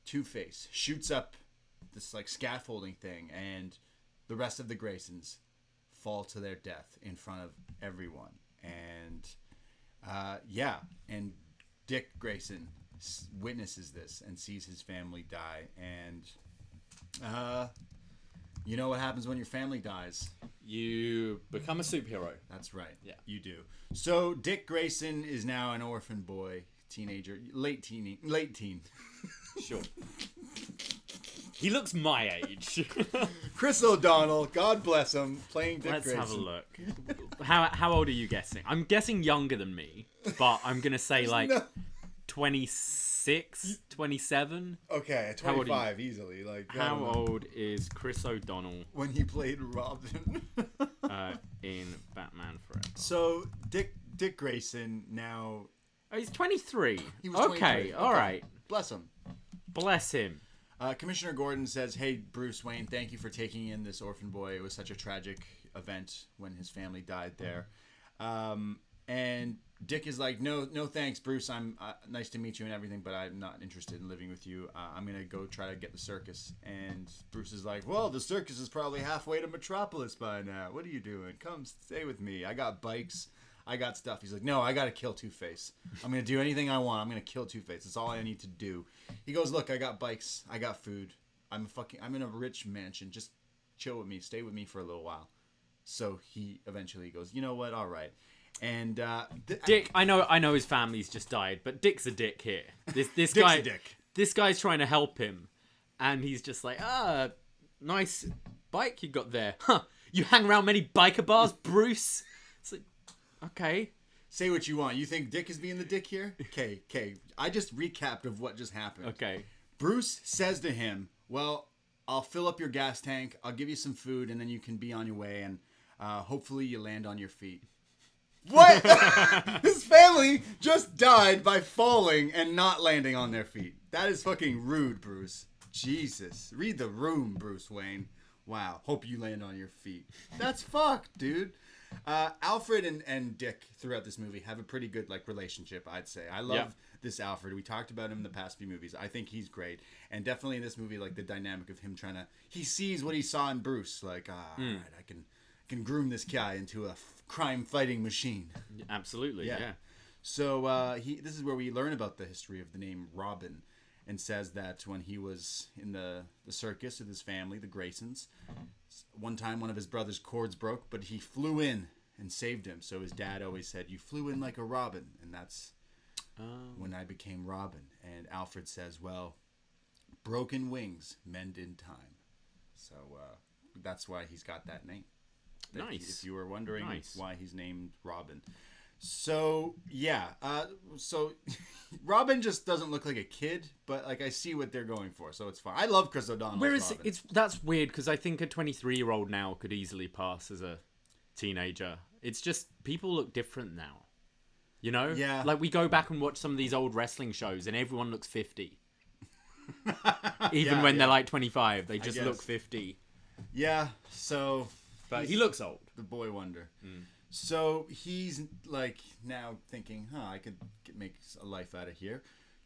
Two-Face shoots up this like scaffolding thing, and the rest of the Graysons fall to their death in front of everyone. And and Dick Grayson witnesses this and sees his family die. And you know what happens when your family dies? You become a superhero. That's right. Yeah. You do. So Dick Grayson is now an orphan boy, teenager, late teen. Sure. He looks my age. Chris O'Donnell, God bless him, playing Dick Let's Grayson. have a look. How old are you guessing? I'm guessing younger than me, but I'm gonna say like no- 26, 27. Okay, How old are 25 easily. Like I How don't know. old is Chris O'Donnell When he played Robin. in Batman Forever? So Dick Grayson now. Oh, he's 23. He was okay, 23. all right. Bless him. Bless him. Commissioner Gordon says, "Hey, Bruce Wayne, thank you for taking in this orphan boy. It was such a tragic event when his family died there." And Dick is like, "No, thanks, Bruce. I'm nice to meet you and everything, but I'm not interested in living with you. I'm gonna go try to get the circus." And Bruce is like, "Well, the circus is probably halfway to Metropolis by now. What are you doing? Come stay with me. I got bikes. I got stuff." He's like, "No, I gotta kill Two-Face. I'm gonna do anything I want. I'm gonna kill Two-Face. That's all I need to do." He goes, "Look, I got bikes. I got food. I'm in a rich mansion. Just chill with me. Stay with me for a little while." So he eventually goes, "You know what? All right." And Dick, I know his family's just died, but Dick's a dick here. This Dick's guy, a dick. This guy's trying to help him, and he's just like, nice bike you got there. Huh? You hang around many biker bars, Bruce? It's like, okay. Say what you want. You think Dick is being the dick here? Okay. I just recapped of what just happened. Okay. Bruce says to him, "Well, I'll fill up your gas tank. I'll give you some food, and then you can be on your way, and hopefully you land on your feet." What? His family just died by falling and not landing on their feet. That is fucking rude, Bruce. Jesus. Read the room, Bruce Wayne. Wow. Hope you land on your feet. That's fucked, dude. Alfred and Dick throughout this movie have a pretty good relationship, I'd say. I love this Alfred. We talked about him in the past few movies. I think he's great. And definitely in this movie, the dynamic of him he sees what he saw in Bruce. All right, I can groom this guy into a crime-fighting machine. Absolutely, yeah. So this is where we learn about the history of the name Robin, and says that when he was in the circus with his family, the Graysons, one time one of his brother's cords broke, but he flew in and saved him. So his dad always said, "You flew in like a robin," and that's when I became Robin. And Alfred says, "Well, broken wings mend in time." So that's why he's got that name. Nice. If you were wondering Nice. why he's named Robin. So yeah, so Robin just doesn't look like a kid, but I see what they're going for, so it's fine. I love Chris O'Donnell. Whereas Robin. that's weird because I think a 23-year-old now could easily pass as a teenager. It's just people look different now. You know? Yeah. We go back and watch some of these old wrestling shows and everyone looks 50. Even when they're 25, they just look 50. Yeah, so But he looks old. the boy wonder. So he's now thinking, I could make a life out of here.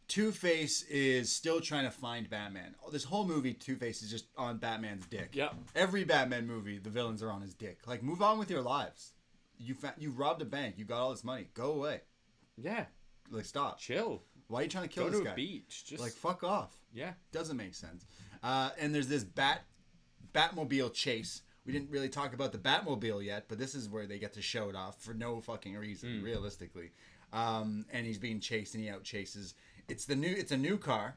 Two-Face is still trying to find Batman. This whole movie, Two-Face is just on Batman's dick. Yep. Every Batman movie, the villains are on his dick. Move on with your lives. You robbed a bank. You got all this money. Go away. Yeah. Stop. Chill. Why are you trying to kill Go this to guy? a beach. Just Fuck off. yeah. Doesn't make sense. And there's this Batmobile chase. We didn't really talk about the Batmobile yet, but this is where they get to show it off for no fucking reason, realistically. And he's being chased, and he out chases. It's a new car.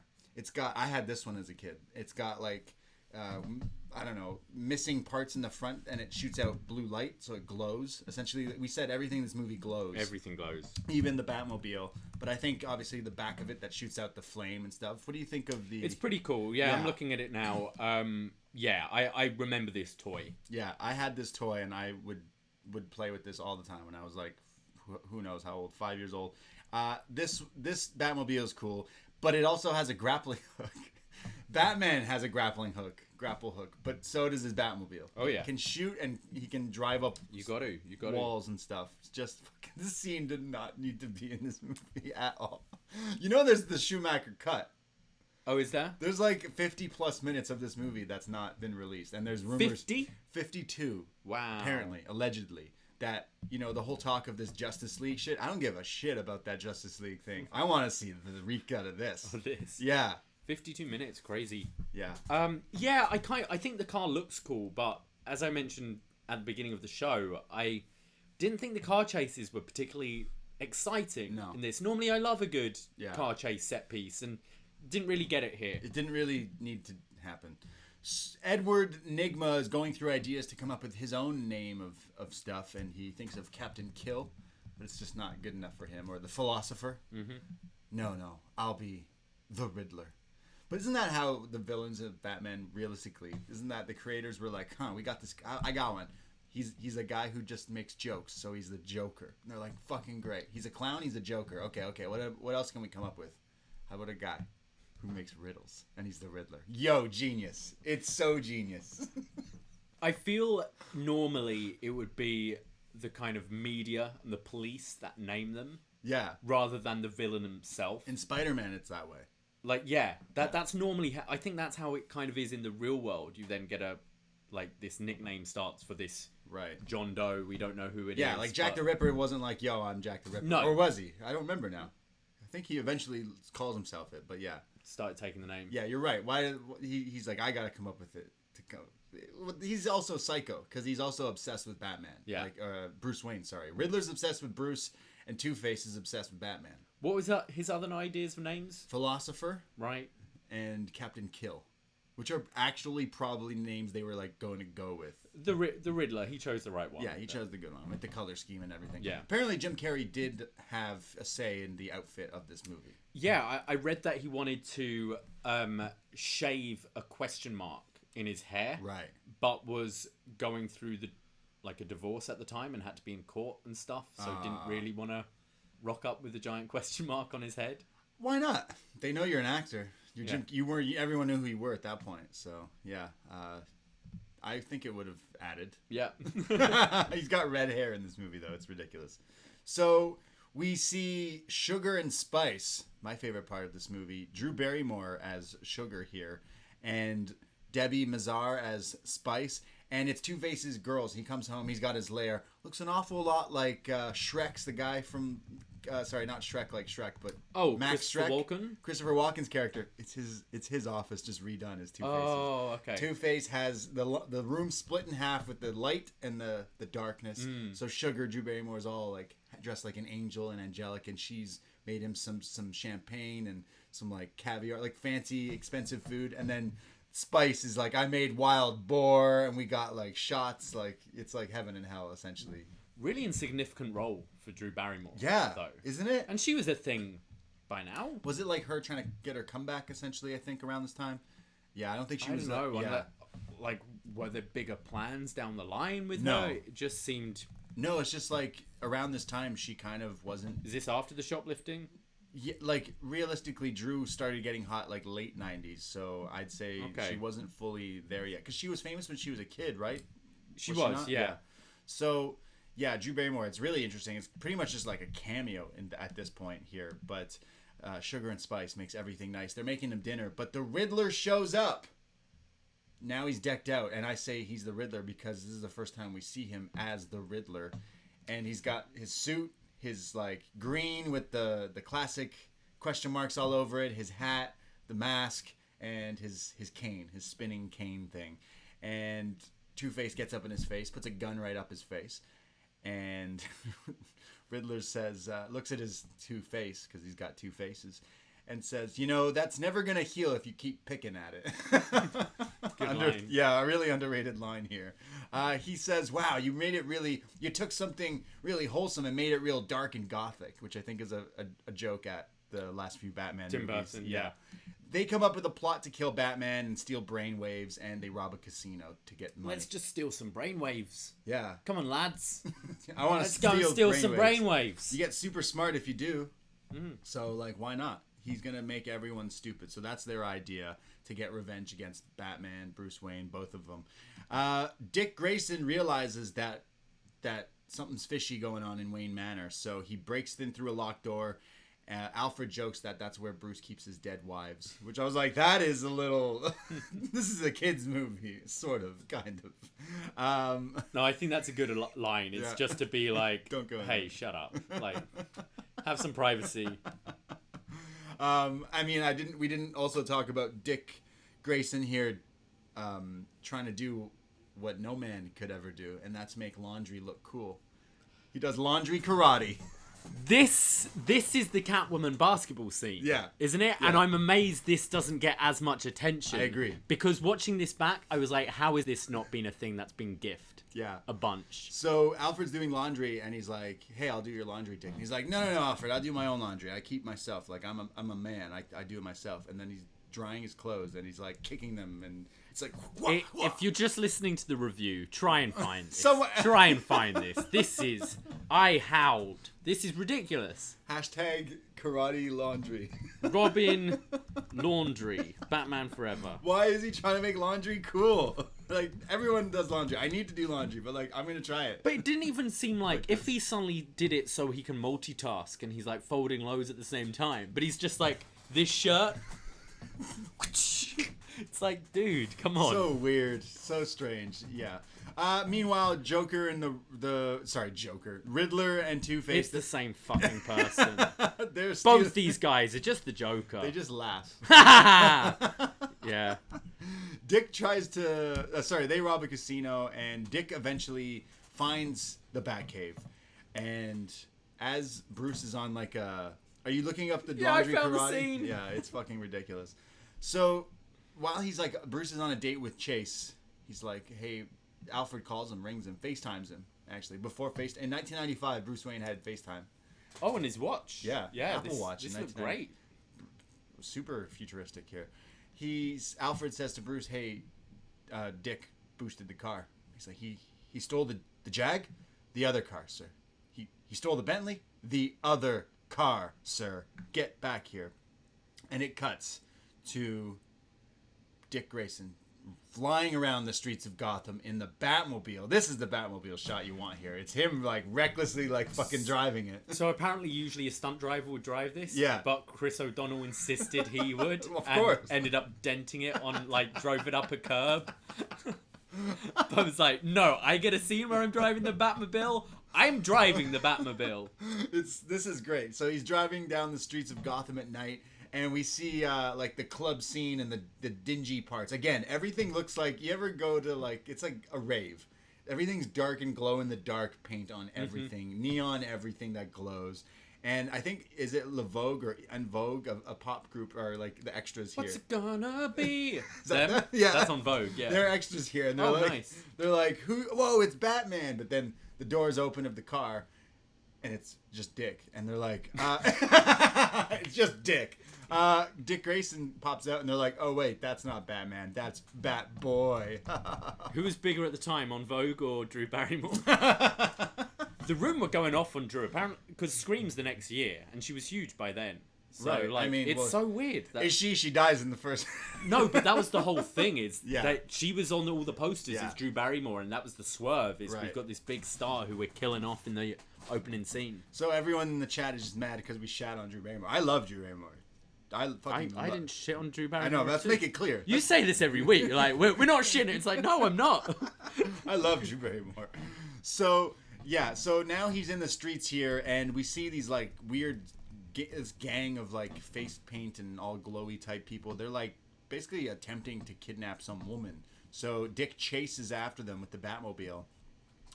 I had this one as a kid. It's got I don't know, missing parts in the front, and it shoots out blue light, so it glows. Essentially, we said everything in this movie glows. Everything glows. Even the Batmobile. But I think, obviously, the back of it that shoots out the flame and stuff. What do you think of the... It's pretty cool. Yeah, I'm looking at it now. I remember this toy. Yeah, I had this toy, and I would play with this all the time when I was who knows how old, 5 years old. This Batmobile is cool, but it also has a grappling hook. Batman has a grapple hook, but so does his Batmobile. Oh yeah, he can shoot and he can drive up. You got to walls and stuff. It's just this scene did not need to be in this movie at all. There's the Schumacher cut. Oh, is there? There's 50 plus minutes of this movie that's not been released, and there's rumors 52. Wow. Apparently, allegedly, that the whole talk of this Justice League shit. I don't give a shit about that Justice League thing. I want to see the recut of this. Yeah. 52 minutes, crazy. Yeah. I think the car looks cool, but as I mentioned at the beginning of the show, I didn't think the car chases were particularly exciting in this. Normally I love a good car chase set piece, and didn't really get it here. It didn't really need to happen. Edward Nygma is going through ideas to come up with his own name of stuff, and he thinks of Captain Kill, but it's just not good enough for him. Or the Philosopher. Mm-hmm. No, I'll be the Riddler. But isn't that how the villains of Batman, realistically, isn't that the creators were like, we got this, I got one. He's a guy who just makes jokes, so he's the Joker. And they're like, fucking great. He's a clown, he's a Joker. Okay, what else can we come up with? How about a guy who makes riddles, and he's the Riddler? Yo, genius. It's so genius. I feel normally it would be the kind of media and the police that name them. Yeah. Rather than the villain himself. In Spider-Man, it's that way. Like, that's normally... I think that's how it kind of is in the real world. You then get this nickname starts for this... Right. John Doe, we don't know who it is. Yeah, like Jack the Ripper wasn't like, yo, I'm Jack the Ripper. No. Or was he? I don't remember now. I think he eventually calls himself it, but yeah. Started taking the name. Yeah, you're right. He's like, I gotta come up with it to go. He's also psycho because he's also obsessed with Batman. Yeah. Like Bruce Wayne. Sorry, Riddler's obsessed with Bruce, and Two-Face is obsessed with Batman. What was his other ideas for names? Philosopher, right, and Captain Kill, which are actually probably names they were like going to go with. The Riddler. He chose the right one. Yeah, he chose the good one with the color scheme and everything. Yeah. Apparently, Jim Carrey did have a say in the outfit of this movie. Yeah, I read that he wanted to shave a question mark in his hair. Right. But was going through a divorce at the time and had to be in court and stuff, so didn't really want to rock up with a giant question mark on his head. Why not? They know you're an actor. Everyone knew who you were at that point. So yeah, I think it would have added. Yeah. He's got red hair in this movie though. It's ridiculous. So we see Sugar and Spice, my favorite part of this movie. Drew Barrymore as Sugar here, and Debbie Mazar as Spice. And it's Two-Face's girls. He comes home. He's got his lair. Looks an awful lot like Shrek's the guy from... sorry, not Shrek like Shrek, but Max Christopher Shrek. Walken? Christopher Walken's character. It's his office just redone as Two-Face's. Oh, okay. Two-Face has the room split in half with the light and the darkness. So Sugar, Drew Barrymore, is all like dressed like an angel and angelic, and she's made him some champagne and some like caviar, like fancy, expensive food, and then... Spice is like, I made wild boar, and we got like shots, like it's like heaven and hell essentially. Really insignificant role for Drew Barrymore. Yeah, though. Isn't it? And she was a thing by now. Was it like her trying to get her comeback essentially? I think around this time. Yeah, I don't think she was. I don't know. Yeah. Like, were there bigger plans down the line with No. her? It just seemed. No, it's just like around this time she kind of wasn't. Is this after the shoplifting? Yeah, like realistically, Drew started getting hot like late '90s, so I'd say she wasn't fully there yet because she was famous when she was a kid, right? She was, yeah. So yeah, Drew Barrymore. It's really interesting. It's pretty much just like a cameo at this point here, but Sugar and Spice makes everything nice. They're making him dinner, but the Riddler shows up. Now he's decked out, and I say he's the Riddler because this is the first time we see him as the Riddler, and he's got his suit. His like green with the classic question marks all over it, his hat, the mask, and his cane, his spinning cane thing. And Two-Face gets up in his face, puts a gun right up his face, and Riddler says, looks at his Two-Face because he's got two faces, and says, that's never gonna heal if you keep picking at it. Good line. Yeah, a really underrated line here. He says, wow, you took something really wholesome and made it real dark and gothic, which I think is a joke at the last few Batman Tim movies. Burton, yeah. They come up with a plot to kill Batman and steal brainwaves, and they rob a casino to get money. Let's just steal some brainwaves. Yeah. Come on, lads. I want to Let's go and steal some brainwaves. You get super smart if you do. So, like, why not? He's going to make everyone stupid. So that's their idea to get revenge against Batman, Bruce Wayne, both of them. Dick Grayson realizes that something's fishy going on in Wayne Manor. So he breaks in through a locked door. Alfred jokes that that's where Bruce keeps his dead wives, which I was like, that is a little... This is a kid's movie, sort of, kind of. No, I think that's a good line. It's just to be like, Don't go hey, ahead. shut up. Like, have some privacy. I mean, we didn't also talk about Dick Grayson here trying to do what no man could ever do, and that's make laundry look cool. He does laundry karate. This is the Catwoman basketball scene. Yeah. Isn't it? Yeah. And I'm amazed this doesn't get as much attention. I agree. Because watching this back, I was like, how is this not been a thing that's been gift? Yeah. A bunch. So Alfred's doing laundry, and he's like, "Hey, I'll do your laundry, Dick." And he's like, "No, Alfred, I'll do my own laundry. I keep myself. Like I'm a man. I do it myself." And then he's drying his clothes, and he's like kicking them, and it's like, "What?" If you're just listening to the review, try and find this. Someone- Try and find this. This is... I howled. This is ridiculous. Hashtag karate laundry. Robin, laundry, Batman Forever. Why is he trying to make laundry cool? Like, everyone does laundry. I need to do laundry, but like, I'm gonna try it. But it didn't even seem like if he suddenly did it so he can multitask and he's like folding loads at the same time, but he's just like, this shirt. It's like, dude, come on. So weird, so strange. Yeah. Meanwhile, Joker and Joker, Riddler and Two-Face. It's the same fucking person. They're Both these guys are just the Joker. They just laugh. Yeah. Dick tries to. They rob a casino, and Dick eventually finds the Batcave. And as Bruce is on like a. Are you looking up the laundry I found karate? the scene. Yeah, it's fucking ridiculous. So while he's like, Bruce is on a date with Chase. He's like, hey. Alfred calls him, rings him, FaceTimes him. Actually, before in 1995, Bruce Wayne had FaceTime. Oh, and his watch. Yeah, Yeah. Apple Watch. This in looked great. Super futuristic here. Alfred says to Bruce, "Hey, Dick boosted the car." He's like, he stole the Jag, the other car, sir. He stole the Bentley, the other car, sir. Get back here. And it cuts to Dick Grayson flying around the streets of Gotham in the Batmobile. This is the Batmobile shot you want here. It's him like recklessly like fucking driving it. So apparently usually a stunt driver would drive this. Yeah. But Chris O'Donnell insisted he would. Of and course. ended up denting it on, like, drove it up a curb. But I was like, no, I get a scene where I'm driving the Batmobile. I'm driving the Batmobile. This is great. So he's driving down the streets of Gotham at night. And we see like the club scene and the dingy parts. Again, everything looks like you ever go to like it's like a rave. Everything's dark and glow in the dark paint on everything, neon everything that glows. And I think is it La Vogue or En Vogue, a pop group, or like the extras here. What's it gonna be? that? Yeah, That's on Vogue. Yeah. They're extras here, and they're like, nice. they're like, who? Whoa, it's Batman! But then the doors open of the car, and it's just Dick, and they're like, it's just Dick. Dick Grayson pops out and they're like, oh wait, that's not Batman, that's Batboy. Who was bigger at the time, on Vogue or Drew Barrymore? The rumor going off on Drew, apparently, because Scream's the next year, and she was huge by then. So, Right, like, I mean, it's well, so weird. That... She dies in the first. No, but that was the whole thing, is Yeah. that she was on all the posters Yeah. as Drew Barrymore, and that was the swerve, is Right. we've got this big star who we're killing off in the opening scene. So everyone in the chat is just mad because we shat on Drew Barrymore. I love Drew Barrymore. I didn't shit on Drew I Barrymore. know, let's too. make it clear. You say this every week. You're like, we're not shitting. It's like, no, I'm not. I love Drew Barrymore. So, yeah, so now he's in the streets here, and we see these, like, weird, this gang of, like, face paint and all glowy type people. They're, like, basically attempting to kidnap some woman. So Dick chases after them with the Batmobile.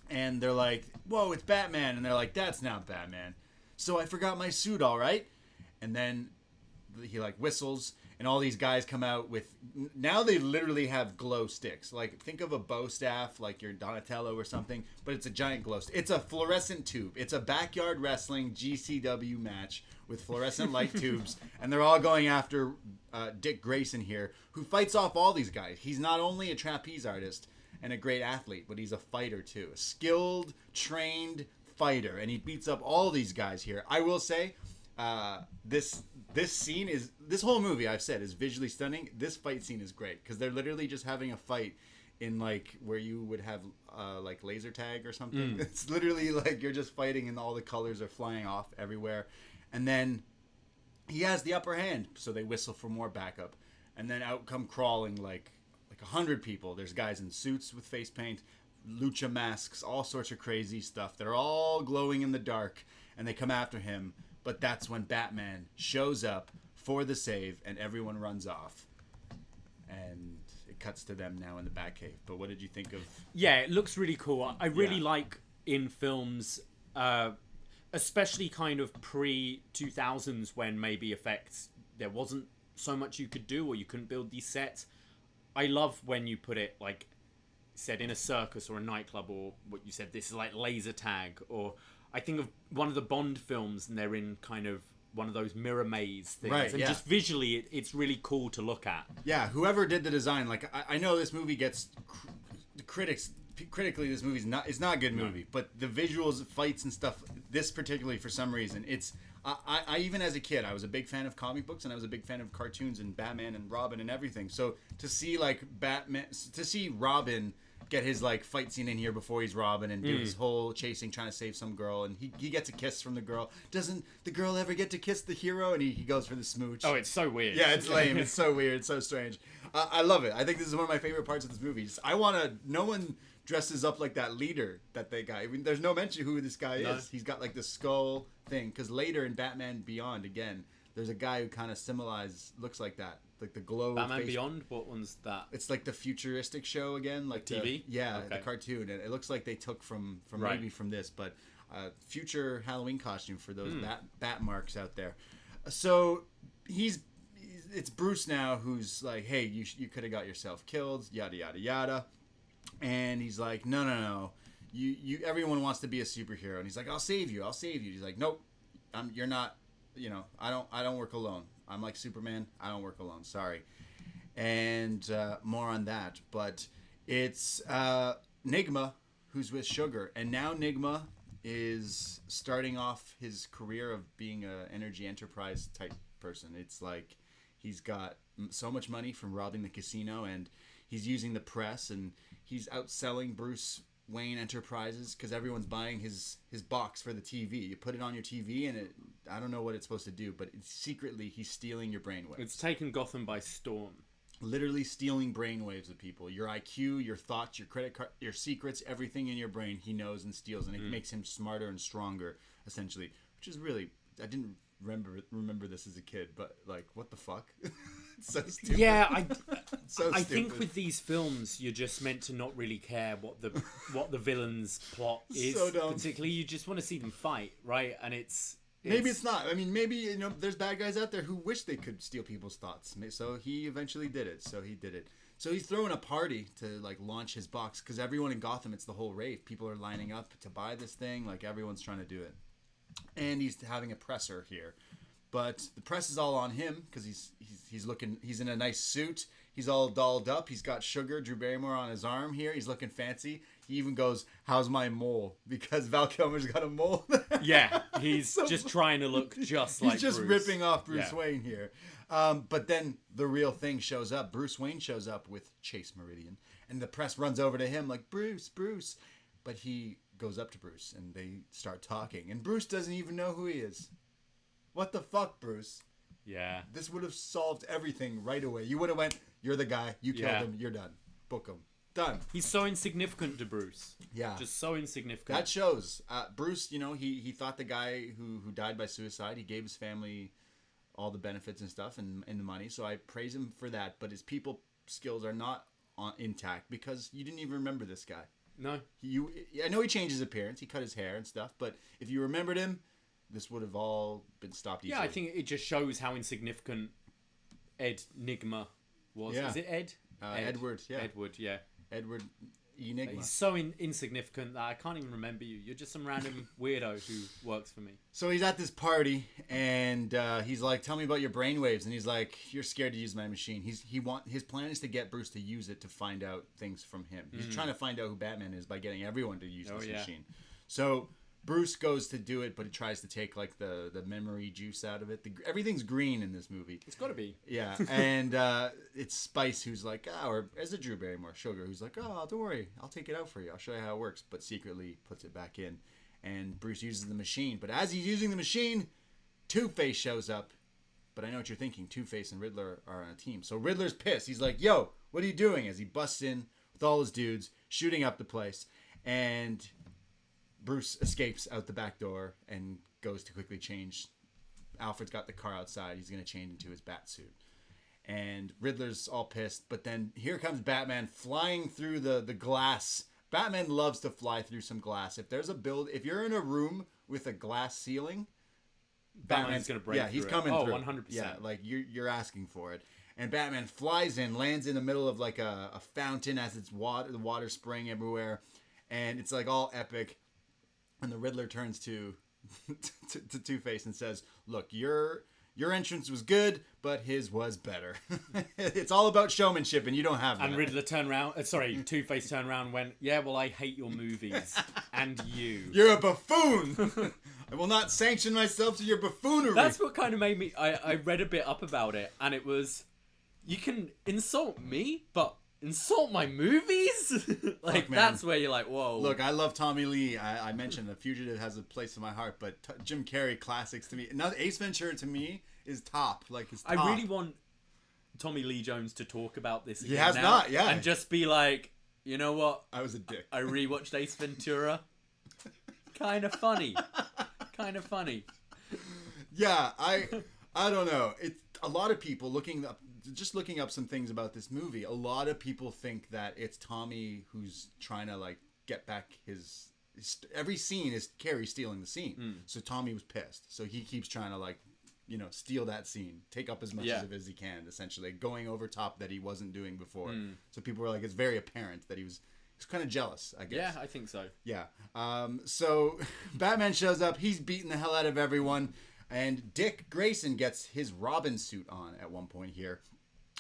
And they're like, whoa, it's Batman. And they're like, that's not Batman. So I forgot my suit, all right? And then he like whistles, and all these guys come out with, now they literally have glow sticks. Like, think of a bow staff, like your Donatello or something, but it's a giant glow stick. It's a fluorescent tube. It's a backyard wrestling GCW match with fluorescent light tubes, and they're all going after Dick Grayson here, who fights off all these guys. He's not only a trapeze artist and a great athlete, but he's a fighter too. A skilled, trained fighter, and he beats up all these guys here. I will say, this whole movie, I've said, is visually stunning. This fight scene is great because they're literally just having a fight in like where you would have like laser tag or something. It's literally like you're just fighting and all the colors are flying off everywhere. And then he has the upper hand, so they whistle for more backup. And then out come crawling like 100 people. There's guys in suits with face paint, lucha masks, all sorts of crazy stuff. They're all glowing in the dark, and they come after him. But that's when Batman shows up for the save, and everyone runs off. And it cuts to them now in the Batcave. But what did you think of... Yeah, it looks really cool. I really Yeah. like in films especially kind of pre 2000s when maybe effects there wasn't so much you could do or you couldn't build these sets. I love when you put it like said in a circus or a nightclub, or what you said, this is like laser tag, or I think of one of the Bond films and they're in kind of one of those mirror maze things, Right, and yeah. just visually it's really cool to look at. Yeah, whoever did the design, like I know this movie gets critically, this movie's it's not a good movie, but the visuals, fights and stuff, this particularly for some reason, it's I even as a kid, I was a big fan of comic books and I was a big fan of cartoons and Batman and Robin and everything. So to see like Robin get his like fight scene in here before he's Robin and do his whole chasing, trying to save some girl, and he gets a kiss from the girl. Doesn't the girl ever get to kiss the hero? And he goes for the smooch. Oh, it's so weird. Yeah, it's lame. It's so weird. It's so strange. I love it. I think this is one of my favorite parts of this movie. No one dresses up like that leader that they got. I mean, there's no mention who this guy is. He's got like the skull thing. Because later in Batman Beyond, again, there's a guy who kind of looks like that. Like the glow. Batman Beyond? What one's that? It's like the futuristic show again. Like TV? The cartoon. And it looks like they took from Right. maybe from this. But future Halloween costume for those bat marks out there. So it's Bruce now who's like, hey, you could have got yourself killed, yada yada yada, and he's like, no, you everyone wants to be a superhero, and he's like, I'll save you. He's like, nope, you're not, I don't work alone. I'm like Superman. I don't work alone. Sorry, and more on that, but it's Nigma who's with Sugar, and now Nigma is starting off his career of being a energy enterprise type person. It's like he's got so much money from robbing the casino, and he's using the press, and he's outselling Bruce Wayne Enterprises because everyone's buying his box for the TV. You put it on your TV, and I don't know what it's supposed to do, but secretly he's stealing your brainwaves. It's taken Gotham by storm. Literally stealing brainwaves of people. Your IQ, your thoughts, your credit card, your secrets, everything in your brain he knows and steals, and it makes him smarter and stronger, essentially. Which is really, I didn't remember this as a kid, but like, what the fuck? It's so stupid. Yeah, I think with these films you're just meant to not really care what the villain's plot is. So dumb. Particularly, you just want to see them fight, right? And maybe it's not. I mean, maybe there's bad guys out there who wish they could steal people's thoughts. So he eventually did it. So he's throwing a party to like launch his box because everyone in Gotham, it's the whole rave. People are lining up to buy this thing. Like everyone's trying to do it, and he's having a presser here. But the press is all on him because he's in a nice suit. He's all dolled up. He's got Sugar, Drew Barrymore on his arm here. He's looking fancy. He even goes, "How's my mole?" Because Val Kilmer's got a mole. Yeah, he's just trying to look just like He's just Bruce. ripping off Bruce Wayne here. But then the real thing shows up. Bruce Wayne shows up with Chase Meridian. And the press runs over to him like, Bruce. But he goes up to Bruce and they start talking. And Bruce doesn't even know who he is. What the fuck, Bruce? Yeah. This would have solved everything right away. You would have went, you're the guy. You killed him. You're done. Book him. Done. He's so insignificant to Bruce. Yeah. Just so insignificant. That shows. Bruce, he thought the guy who died by suicide, he gave his family all the benefits and stuff and the money. So I praise him for that. But his people skills are not intact because you didn't even remember this guy. No. I know he changed his appearance. He cut his hair and stuff. But if you remembered him, this would have all been stopped easily. Yeah, I think it just shows how insignificant Ed Nigma was. Yeah. Is it Ed? Edward, yeah. Edward, yeah. Edward Enigma. He's so insignificant that I can't even remember you. You're just some random weirdo who works for me. So he's at this party, and he's like, "Tell me about your brainwaves." And he's like, "You're scared to use my machine." His plan is to get Bruce to use it to find out things from him. He's trying to find out who Batman is by getting everyone to use this machine. So Bruce goes to do it, but he tries to take like the memory juice out of it. Everything's green in this movie. It's got to be. Yeah, and it's Spice who's like, or as a Drew Barrymore, Sugar, who's like, "Oh, don't worry, I'll take it out for you. I'll show you how it works," but secretly puts it back in. And Bruce uses the machine. But as he's using the machine, Two-Face shows up. But I know what you're thinking. Two-Face and Riddler are on a team. So Riddler's pissed. He's like, "Yo, what are you doing?" As he busts in with all his dudes, shooting up the place. And Bruce escapes out the back door and goes to quickly change. Alfred's got the car outside. He's going to change into his bat suit. And Riddler's all pissed. But then here comes Batman flying through the glass Batman loves to fly through some glass. If you're in a room with a glass ceiling, Batman's gonna break. Yeah, he's through coming it. through. 100%. Yeah, like you're asking for it. And Batman flies in, lands in the middle of like a fountain as it's the water spraying everywhere, and it's like all epic. And the Riddler turns to Two-Face and says, "Look, your entrance was good, but his was better. It's all about showmanship, and you don't have that." And Riddler turned around. Two-Face turned around and went, "Yeah, well, I hate your movies and you. You're a buffoon. I will not sanction myself to your buffoonery." That's what kind of made me. I read a bit up about it, and it was, you can insult me, but insult my movies? Like, Fuck, man. that's where you're like, whoa. Look, I love Tommy Lee. I mentioned The Fugitive has a place in my heart, but Jim Carrey classics to me. Now, Ace Ventura to me is top. Like, it's top. I really want Tommy Lee Jones to talk about this again He has now, not, yeah. and just be like, you know what? I was a dick. I rewatched Ace Ventura. Kind of funny. Kind of funny. Yeah, I don't know. It's a lot of people looking up some things about this movie. A lot of people think that it's Tommy who's trying to like get back his every scene is Carrie stealing the scene. So Tommy was pissed. So he keeps trying to like, steal that scene, take up as much of it as he can, essentially going over top that he wasn't doing before. So people were like, it's very apparent that he's kind of jealous, I guess. Yeah, I think so. Yeah. So Batman shows up. He's beating the hell out of everyone. And Dick Grayson gets his Robin suit on at one point here.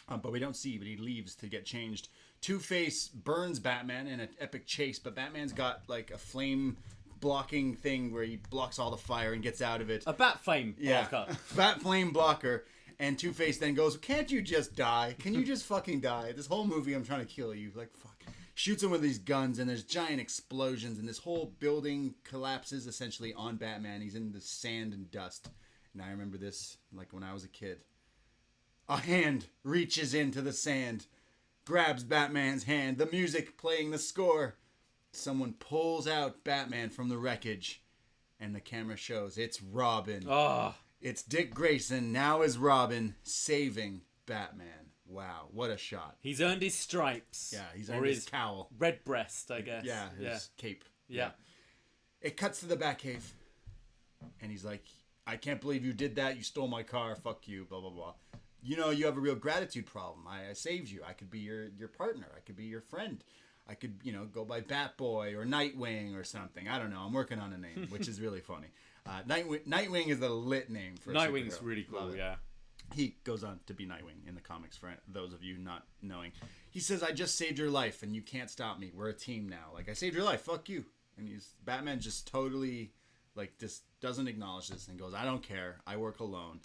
But we don't see, but he leaves to get changed. Two-Face burns Batman in an epic chase, but Batman's got like a flame blocking thing where he blocks all the fire and gets out of it. A bat flame blocker. Bat flame blocker. And Two-Face then goes, "Can't you just die? Can you just fucking die? This whole movie I'm trying to kill you." Like, fuck. Shoots him with these guns, and there's giant explosions, and this whole building collapses essentially on Batman. He's in the sand and dust. And I remember this like when I was a kid. A hand reaches into the sand, grabs Batman's hand, the music playing the score. Someone pulls out Batman from the wreckage, and the camera shows it's Robin. Oh. It's Dick Grayson, now as Robin, saving Batman. Wow, what a shot. He's earned his stripes. Yeah, he's earned his cowl. Red breast, I guess. Yeah, his cape. Yeah. It cuts to the Batcave, and he's like, "I can't believe you did that. You stole my car. Fuck you, blah, blah, blah. You have a real gratitude problem. I saved you. I could be your partner. I could be your friend. I could, go by Batboy or Nightwing or something. I don't know. I'm working on a name, which is really funny. Nightwing is a lit name for a Nightwing's superhero. really cool, yeah. He goes on to be Nightwing in the comics, for those of you not knowing. He says, "I just saved your life, and you can't stop me. We're a team now. Like, I saved your life. Fuck you." And Batman just totally, just doesn't acknowledge this and goes, "I don't care. I work alone."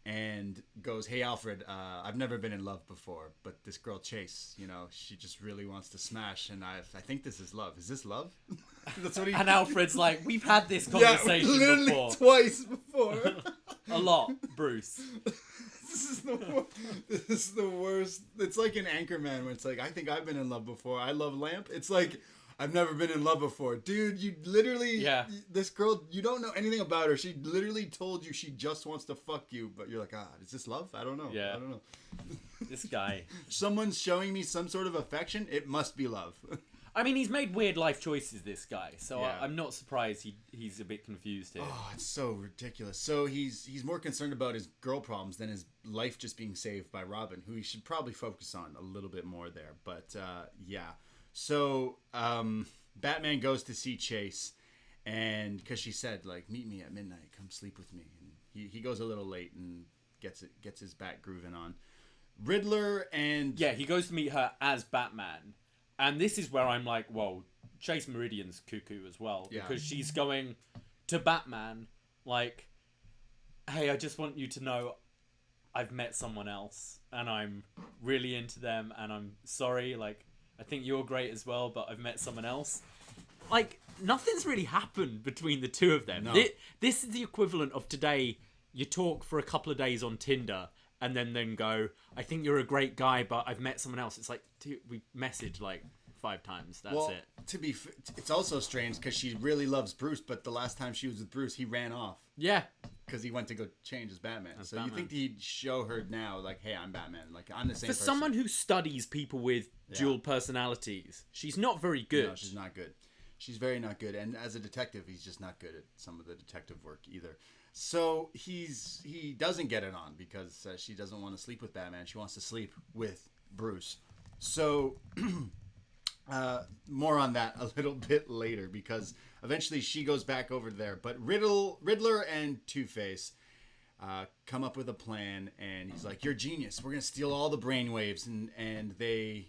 And goes, "Hey, Alfred, I've never been in love before, but this girl Chase, she just really wants to smash, and I think this is love. Is this love?" That's what he... And Alfred's like, "We've had this conversation literally before. twice before. A lot, Bruce." This is the worst. It's like in Anchorman where it's like, "I think I've been in love before. I love Lamp." It's like, "I've never been in love before." Dude, you literally... This girl, you don't know anything about her. She literally told you she just wants to fuck you, but you're like, is this love? I don't know. Yeah. I don't know. This guy. Someone's showing me some sort of affection. It must be love. I mean, he's made weird life choices, this guy. So Yeah. I'm not surprised he's a bit confused here. Oh, it's so ridiculous. So he's more concerned about his girl problems than his life just being saved by Robin, who he should probably focus on a little bit more there. But yeah. So Batman goes to see Chase, and because she said, like, "Meet me at midnight, come sleep with me." And he goes a little late and gets his bat grooving on. Riddler and... Yeah, he goes to meet her as Batman. And this is where I'm like, whoa, Chase Meridian's cuckoo as well. Yeah. Because she's going to Batman like, "Hey, I just want you to know I've met someone else. And I'm really into them. And I'm sorry, like, I think you're great as well, but I've met someone else." Like, nothing's really happened between the two of them. No. This is the equivalent of today, you talk for a couple of days on Tinder and then go, "I think you're a great guy, but I've met someone else." It's like, dude, we messaged like 5 times. That's it. It's also strange because she really loves Bruce, but the last time she was with Bruce, he ran off. Yeah. because he went to go change as Batman. So you Batman. think he'd show her now, like, hey, I'm Batman. Like, I'm the same For person. someone who studies people with dual personalities, she's not very good. No, she's not good. She's very not good. And as a detective, he's just not good at some of the detective work either. So he doesn't get it on because she doesn't want to sleep with Batman. She wants to sleep with Bruce. So more on that a little bit later because eventually she goes back over there. But Riddler and Two-Face come up with a plan, and he's like, "You're a genius. We're gonna steal all the brainwaves." And they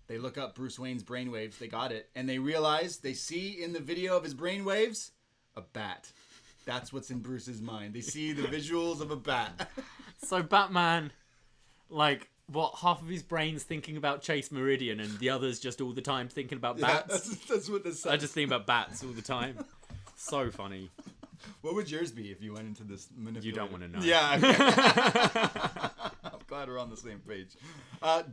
look up Bruce Wayne's brainwaves. They got it, and they realize they see in the video of his brainwaves a bat. That's what's in Bruce's mind. They see the visuals of a bat. So Batman, like, what, half of his brain's thinking about Chase Meridian and the other's just all the time thinking about bats? Yeah, that's what this says. I just think about bats all the time. So funny. What would yours be if you went into this manipulator? You don't want to know. Yeah. Okay. I'm glad we're on the same page.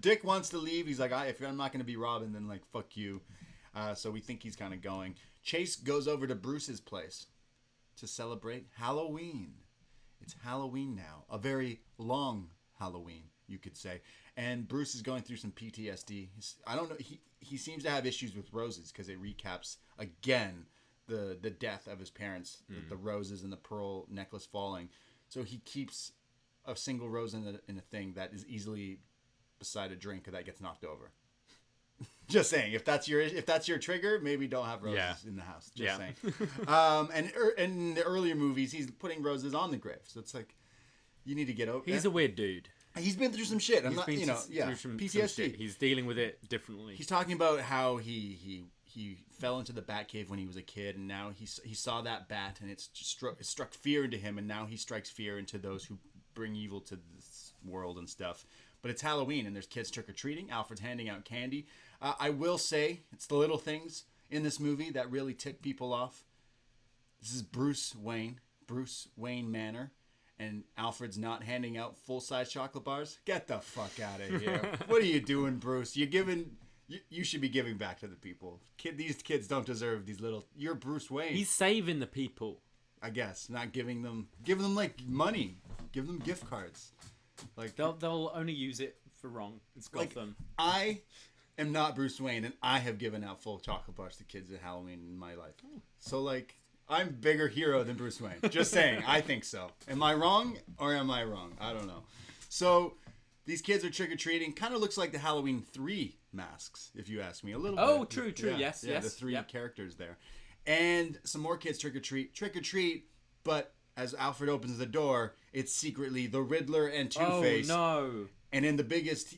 Dick wants to leave. He's like, if I'm not going to be Robin, then, like, fuck you. So we think he's kind of going. Chase goes over to Bruce's place to celebrate Halloween. It's Halloween now. A very long Halloween, you could say. And Bruce is going through some PTSD. I don't know. He seems to have issues with roses because it recaps, again, the death of his parents, the roses and the pearl necklace falling. So he keeps a single rose in a thing that is easily beside a drink that gets knocked over. Just saying, if that's your trigger, maybe don't have roses in the house. Just saying. And in the earlier movies, he's putting roses on the grave. So it's like, you need to get over. He's a weird dude. He's been through some shit. Through some PTSD. shit. He's dealing with it differently. He's talking about how he fell into the Batcave when he was a kid, and now he saw that bat, and it struck fear into him, and now he strikes fear into those who bring evil to this world and stuff. But it's Halloween, and there's kids trick-or-treating. Alfred's handing out candy. I will say, it's the little things in this movie that really tick people off. This is Bruce Wayne Manor, and Alfred's not handing out full-size chocolate bars. Get the fuck out of here. What are you doing, Bruce? You should be giving back to the people. These kids don't deserve these little... You're Bruce Wayne. He's saving the people. I guess. Not giving them like money. Give them gift cards. Like They'll only use it for wrong. It's Gotham. I am not Bruce Wayne, and I have given out full chocolate bars to kids at Halloween in my life. So, like, I'm a bigger hero than Bruce Wayne. Just saying. I think so. Am I wrong or am I wrong? I don't know. So, these kids are trick-or-treating. Kind of looks like the Halloween 3 masks, if you ask me. A little bit. Oh, true. Yeah, Yes. the three characters there. And some more kids trick-or-treat, but as Alfred opens the door, it's secretly the Riddler and Two-Face. Oh, no. And in the biggest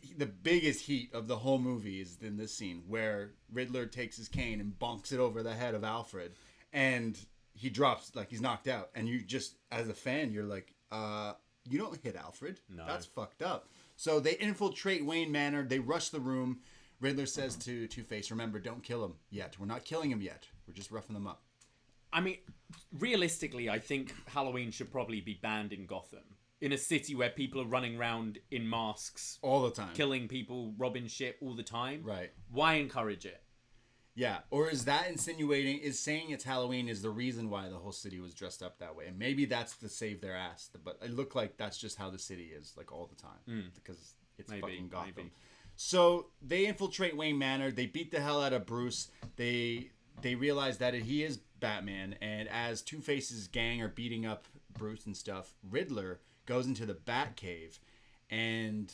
heat of the whole movie is in this scene where Riddler takes his cane and bonks it over the head of Alfred, and he drops, like, he's knocked out. And you just, as a fan, you're like, you don't hit Alfred. No. That's fucked up. So they infiltrate Wayne Manor. They rush the room. Riddler says to Two-Face, remember, don't kill him yet. We're not killing him yet. We're just roughing them up. I mean, realistically, I think Halloween should probably be banned in Gotham. In a city where people are running around in masks, All the time. killing people, robbing shit all the time. Right. Why encourage it? Yeah. Or is that is saying it's Halloween is the reason why the whole city was dressed up that way? And maybe that's to save their ass. But it looked like that's just how the city is, like, all the time. Because it's fucking Gotham. Maybe. So they infiltrate Wayne Manor. They beat the hell out of Bruce. They realize that he is Batman. And as Two-Face's gang are beating up Bruce and stuff, Riddler goes into the Batcave and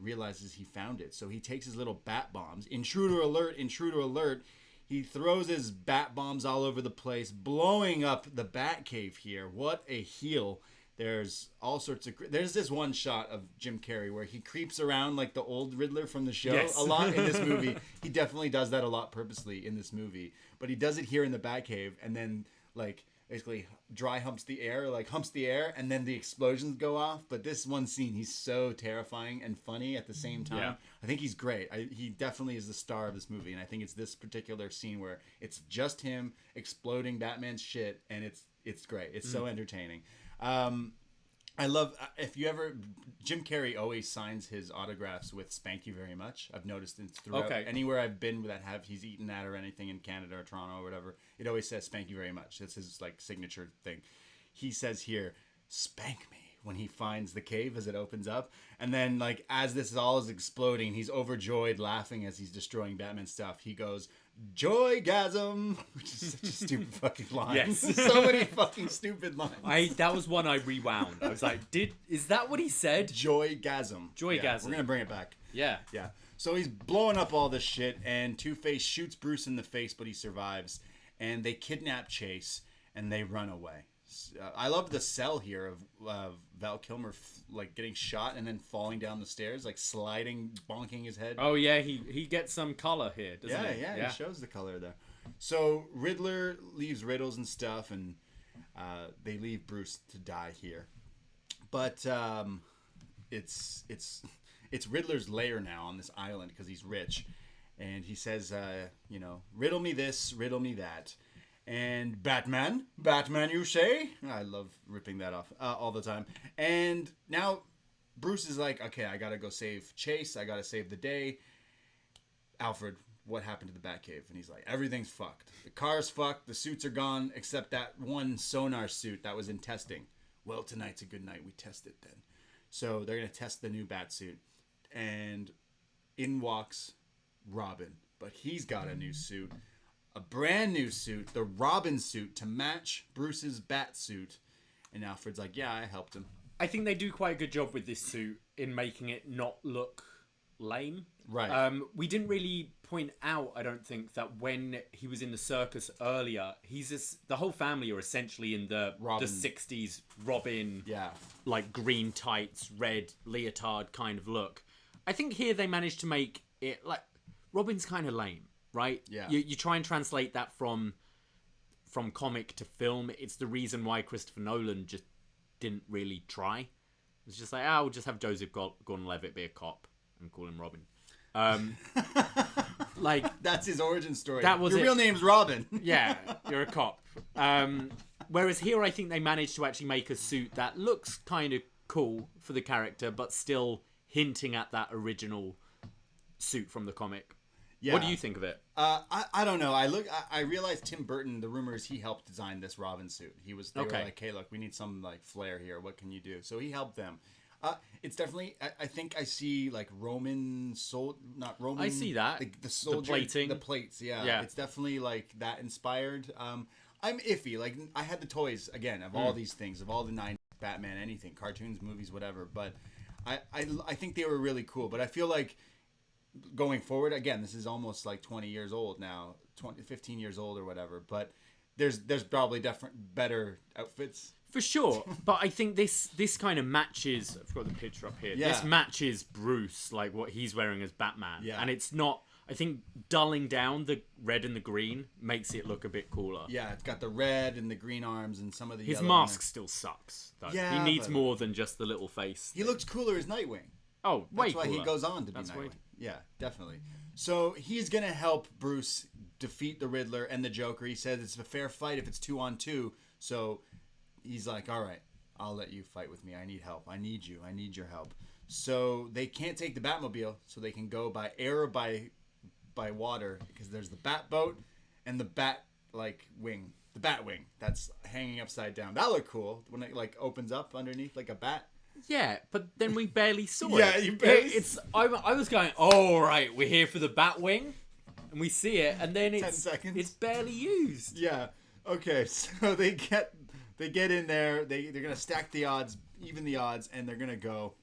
realizes he found it. So he takes his little bat bombs. Intruder alert. He throws his bat bombs all over the place, blowing up the Batcave here. What a heel. There's all sorts of... There's this one shot of Jim Carrey where he creeps around like the old Riddler from the show a lot in this movie. He definitely does that a lot purposely in this movie. But he does it here in the Batcave and then, like, basically humps the air, and then the explosions go off. But this one scene, he's so terrifying and funny at the same time. Yeah. I think he's great. He definitely is the star of this movie, and I think it's this particular scene where it's just him exploding Batman's shit, and it's great. It's so entertaining. I love Jim Carrey always signs his autographs with "Spank you very much." I've noticed it throughout anywhere I've been he's eaten at or anything in Canada or Toronto or whatever. It always says "Spank you very much." That's his, like, signature thing. He says here, spank me when he finds the cave as it opens up. And then, like, as this all is exploding, he's overjoyed, laughing as he's destroying Batman's stuff. He goes, "Joygasm," which is such a stupid fucking line. Yes. So many fucking stupid lines. That was one I rewound. I was like, is that what he said? Joygasm. Joygasm. Yeah, we're gonna bring it back. Yeah. Yeah. So he's blowing up all this shit, and Two-Face shoots Bruce in the face, but he survives. And they kidnap Chase, and they run away. I love the cell here of Val Kilmer like getting shot and then falling down the stairs, like sliding, bonking his head. Oh yeah, he gets some color here, doesn't he? Yeah, he shows the color there. So Riddler leaves riddles and stuff, and they leave Bruce to die here. But it's Riddler's lair now on this island because he's rich, and he says, riddle me this, riddle me that. And Batman, you say? I love ripping that off all the time. And now Bruce is like, okay, I gotta go save Chase. I gotta save the day. Alfred, what happened to the Batcave? And he's like, everything's fucked. The car's fucked. The suits are gone, except that one sonar suit that was in testing. Well, tonight's a good night. We test it then. So they're gonna test the new Batsuit. And in walks Robin. But he's got a new suit. A brand new suit, the Robin suit, to match Bruce's bat suit. And Alfred's like, yeah, I helped him. I think they do quite a good job with this suit in making it not look lame. Right. We didn't really point out, I don't think, that when he was in the circus earlier, the whole family are essentially in the 60s Robin, like green tights, red leotard kind of look. I think here they managed to make it like Robin's kind of lame. Right? Yeah. You try and translate that from comic to film. It's the reason why Christopher Nolan just didn't really try. It was just like, we'll just have Joseph Gordon-Levitt be a cop and call him Robin. Like that's his origin story. That was Your real name's Robin. Yeah, you're a cop. Whereas here, I think they managed to actually make a suit that looks kind of cool for the character, but still hinting at that original suit from the comic. Yeah. What do you think of it? I don't know. I realized Tim Burton, the rumor is he helped design this Robin suit. They were like, hey, look, we need some like flair here. What can you do? So he helped them. It's definitely, I think I see like not Roman. I see that. The soldier, the plating. The plates, yeah. It's definitely like that inspired. I'm iffy. Like I had the toys again of all these things, of all the 90s Batman, anything, cartoons, movies, whatever. But I think they were really cool. But I feel like going forward, again, this is almost like 20 years old now, 15 years old or whatever, but there's probably better outfits. For sure, but I think this kind of matches, I've got the picture up here, this matches Bruce, like what he's wearing as Batman, and it's not, I think dulling down the red and the green makes it look a bit cooler. Yeah, it's got the red and the green arms and some of the His yellow mask still sucks, though. He needs more than just the little face. He looks cooler as Nightwing. Oh, way That's why cooler. he goes on to be Nightwing. Yeah, definitely. So he's going to help Bruce defeat the Riddler and the Joker. He says it's a fair fight if it's 2-on-2. So he's like, all right, I'll let you fight with me. I need help. I need you. I need your help. So they can't take the Batmobile, so they can go by air or by water because there's the Batboat and the wing. The Batwing that's hanging upside down. That looked cool when it like opens up underneath like a bat. Yeah, but then we barely saw Yeah, it. you barely. I was going, oh right, we're here for the Batwing, and we see it, and then 10 seconds. It's barely used. Yeah. Okay. So they get in there. They're gonna stack the odds, even the odds, and they're gonna go.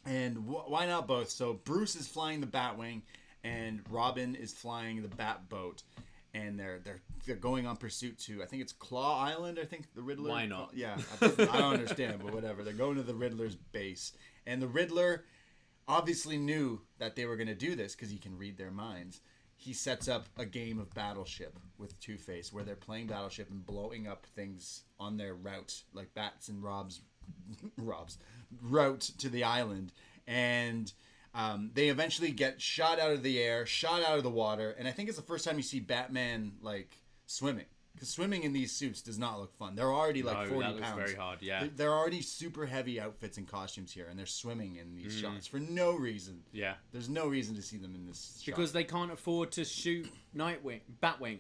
And why not both? So Bruce is flying the Batwing, and Robin is flying the Batboat, and they're going on pursuit to, I think it's Claw Island. I think the Riddler. Why not? Yeah, I don't understand, but whatever. They're going to the Riddler's base, and the Riddler obviously knew that they were going to do this because he can read their minds. He sets up a game of Battleship with Two-Face, where they're playing Battleship and blowing up things on their route, like Bats and Rob's route to the island, and they eventually get shot out of the air, shot out of the water, and I think it's the first time you see Batman like swimming, because swimming in these suits does not look fun. They're already like 40 that looks pounds. very hard. Yeah, they're already super heavy outfits and costumes here, and they're swimming in these shots for no reason. Yeah, there's no reason to see them in this because shot. they can't afford to shoot Batwing.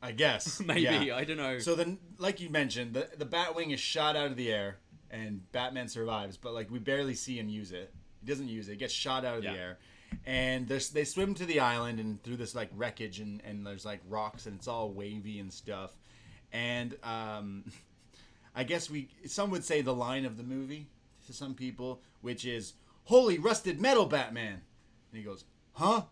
I guess maybe, yeah. I don't know. So then, like you mentioned, the Batwing is shot out of the air, and Batman survives, but like we barely see him use it. He doesn't use it. He gets shot out of the air. And they swim to the island and through this like wreckage and there's like rocks and it's all wavy and stuff. And I guess some would say the line of the movie to some people, which is, "Holy rusted metal, Batman!" And he goes, "Huh?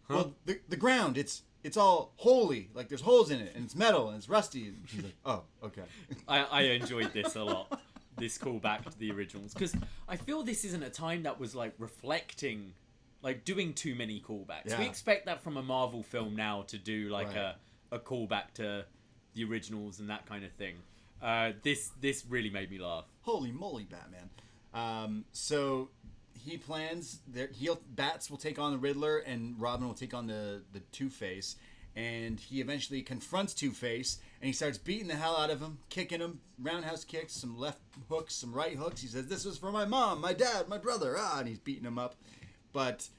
Well, the ground, it's all holy, like there's holes in it and it's metal and it's rusty." And she's like, "Oh, okay." I enjoyed this a lot. This callback to the originals, because I feel this isn't a time that was like reflecting. Like, doing too many callbacks. Yeah. We expect that from a Marvel film now to do, like, Right. a callback to the originals and that kind of thing. This really made me laugh. Holy moly, Batman. So he plans... Bats will take on the Riddler, and Robin will take on the Two-Face. And he eventually confronts Two-Face, and he starts beating the hell out of him, kicking him, roundhouse kicks, some left hooks, some right hooks. He says, "This was for my mom, my dad, my brother." And he's beating him up. But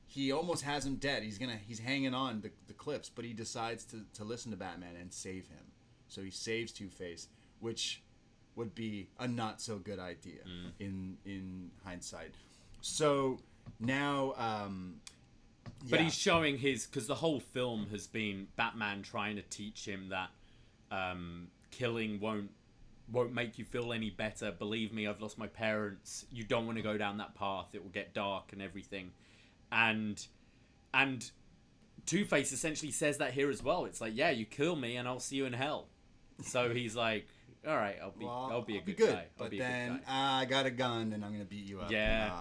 he almost has him dead. He's hanging on the cliffs, but he decides to listen to Batman and save him. So he saves Two-Face, which would be a not so good idea in hindsight. So now, But he's showing because the whole film has been Batman trying to teach him that killing won't make you feel any better. Believe me, I've lost my parents. You don't want to go down that path. It will get dark and everything. And Two-Face essentially says that here as well. It's like, yeah, you kill me and I'll see you in hell. So he's like, all right, I'll be a good guy. But then I got a gun and I'm gonna beat you up. Yeah.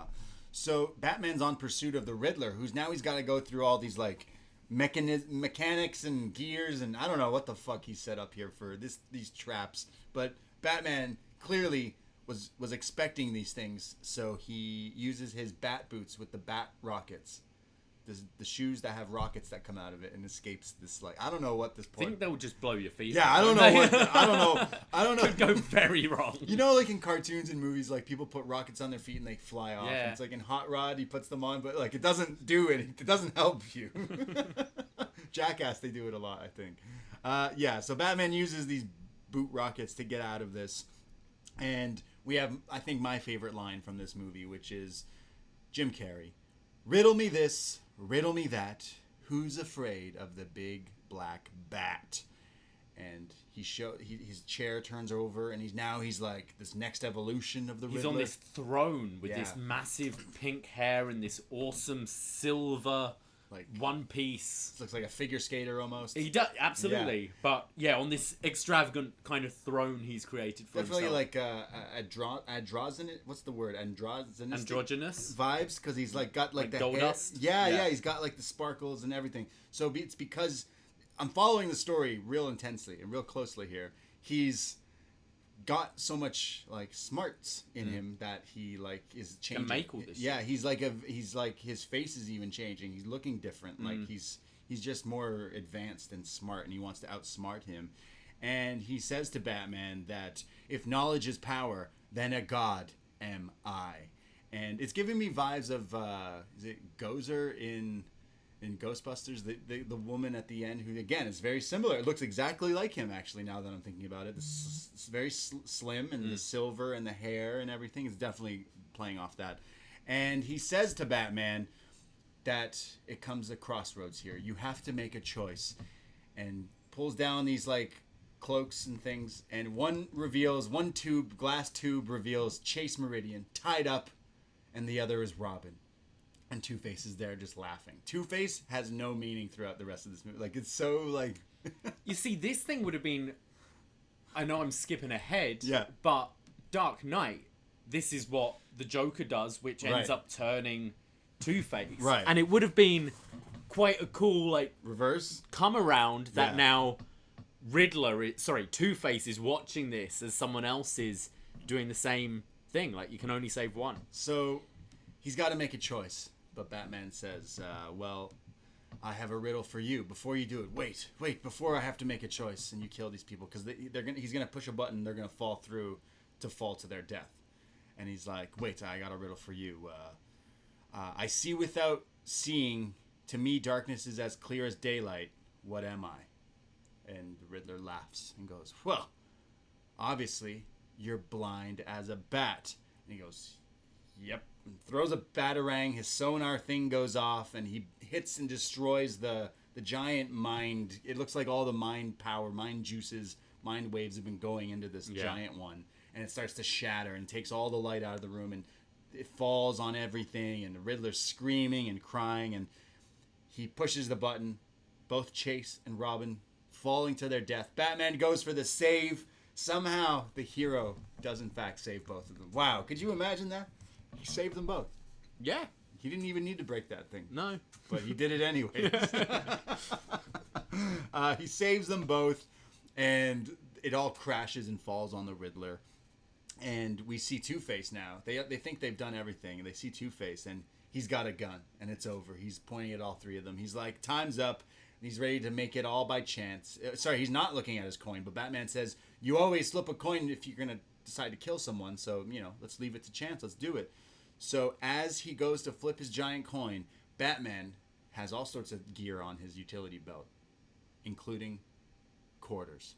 So Batman's on pursuit of the Riddler, he's got to go through all these like mechanics and gears, and I don't know what the fuck he set up here for these traps. But Batman clearly was expecting these things, so he uses his bat boots with the bat rockets, the shoes that have rockets that come out of it, and escapes this like I don't know what this I point. think they'll just blow your feet. Yeah, off, I don't won't know. they? I don't know. Could go very wrong. You know, like in cartoons and movies, like people put rockets on their feet and they fly off. Yeah. And it's like in Hot Rod, he puts them on, but like it doesn't do it. It doesn't help you. Jackass, they do it a lot, I think. So Batman uses these boot rockets to get out of this, and we have, I think, my favorite line from this movie, which is Jim Carrey: "Riddle me this, riddle me that. Who's afraid of the big black bat?" And his chair turns over, and he's like this next evolution of the Riddler. He's on this throne with Yeah. this massive pink hair and this awesome silver Like one piece. looks like a figure skater almost. He does absolutely, but yeah, on this extravagant kind of throne he's created for Definitely himself. like androgynous. What's the word? Androgynous vibes, because he's like got like the gold hair. dust? Yeah, Yeah. He's got like the sparkles and everything. So it's because I'm following the story real intensely and real closely here. He's got so much like smarts in him that he like is changing. make all this Yeah, he's like his face is even changing. He's looking different. Like he's just more advanced and smart, and he wants to outsmart him. And he says to Batman that if knowledge is power, then a god am I. And it's giving me vibes of is it Gozer in Ghostbusters, the woman at the end, who again is very similar. It looks exactly like him, actually, now that I'm thinking about it. It's very slim, and the silver and the hair and everything is definitely playing off that. And he says to Batman that it comes to crossroads here. You have to make a choice, and pulls down these like cloaks and things, and one glass tube reveals Chase Meridian tied up, and the other is Robin. And Two-Face is there just laughing. Two-Face has no meaning throughout the rest of this movie. Like, it's so, like... You see, this thing would have been... I know I'm skipping ahead, Yeah. but Dark Knight, this is what the Joker does, which ends Right. up turning Two-Face. Right. And it would have been quite a cool, like, Reverse? come around that Yeah. now Two-Face is watching this as someone else is doing the same thing. Like, you can only save one. So, he's got to make a choice. But Batman says, well, I have a riddle for you. Before you do it, wait, before I have to make a choice and you kill these people. Because he's going to push a button, they're going to fall to their death. And he's like, wait, I got a riddle for you. I see without seeing. To me, darkness is as clear as daylight. What am I? And the Riddler laughs and goes, well, obviously, you're blind as a bat. And he goes, yep. And throws a batarang. His sonar thing goes off, and he hits and destroys the giant mind. It looks like all the mind power, mind juices, mind waves have been going into this giant one. And it starts to shatter and takes all the light out of the room, and it falls on everything, and the Riddler's screaming and crying, and he pushes the button. Both Chase and Robin falling to their death. Batman goes for the save. Somehow the hero does in fact save both of them. Wow, could you imagine that? He saved them both. Yeah. He didn't even need to break that thing. No. But he did it anyways. He saves them both, and it all crashes and falls on the Riddler. And we see Two-Face now. They think they've done everything, and they see Two-Face, and he's got a gun, and it's over. He's pointing at all three of them. He's like, time's up. And he's ready to make it all by chance. Sorry, he's not looking at his coin, but Batman says, you always slip a coin if you're going to decide to kill someone, so, let's leave it to chance. Let's do it. So as he goes to flip his giant coin, Batman has all sorts of gear on his utility belt, including quarters.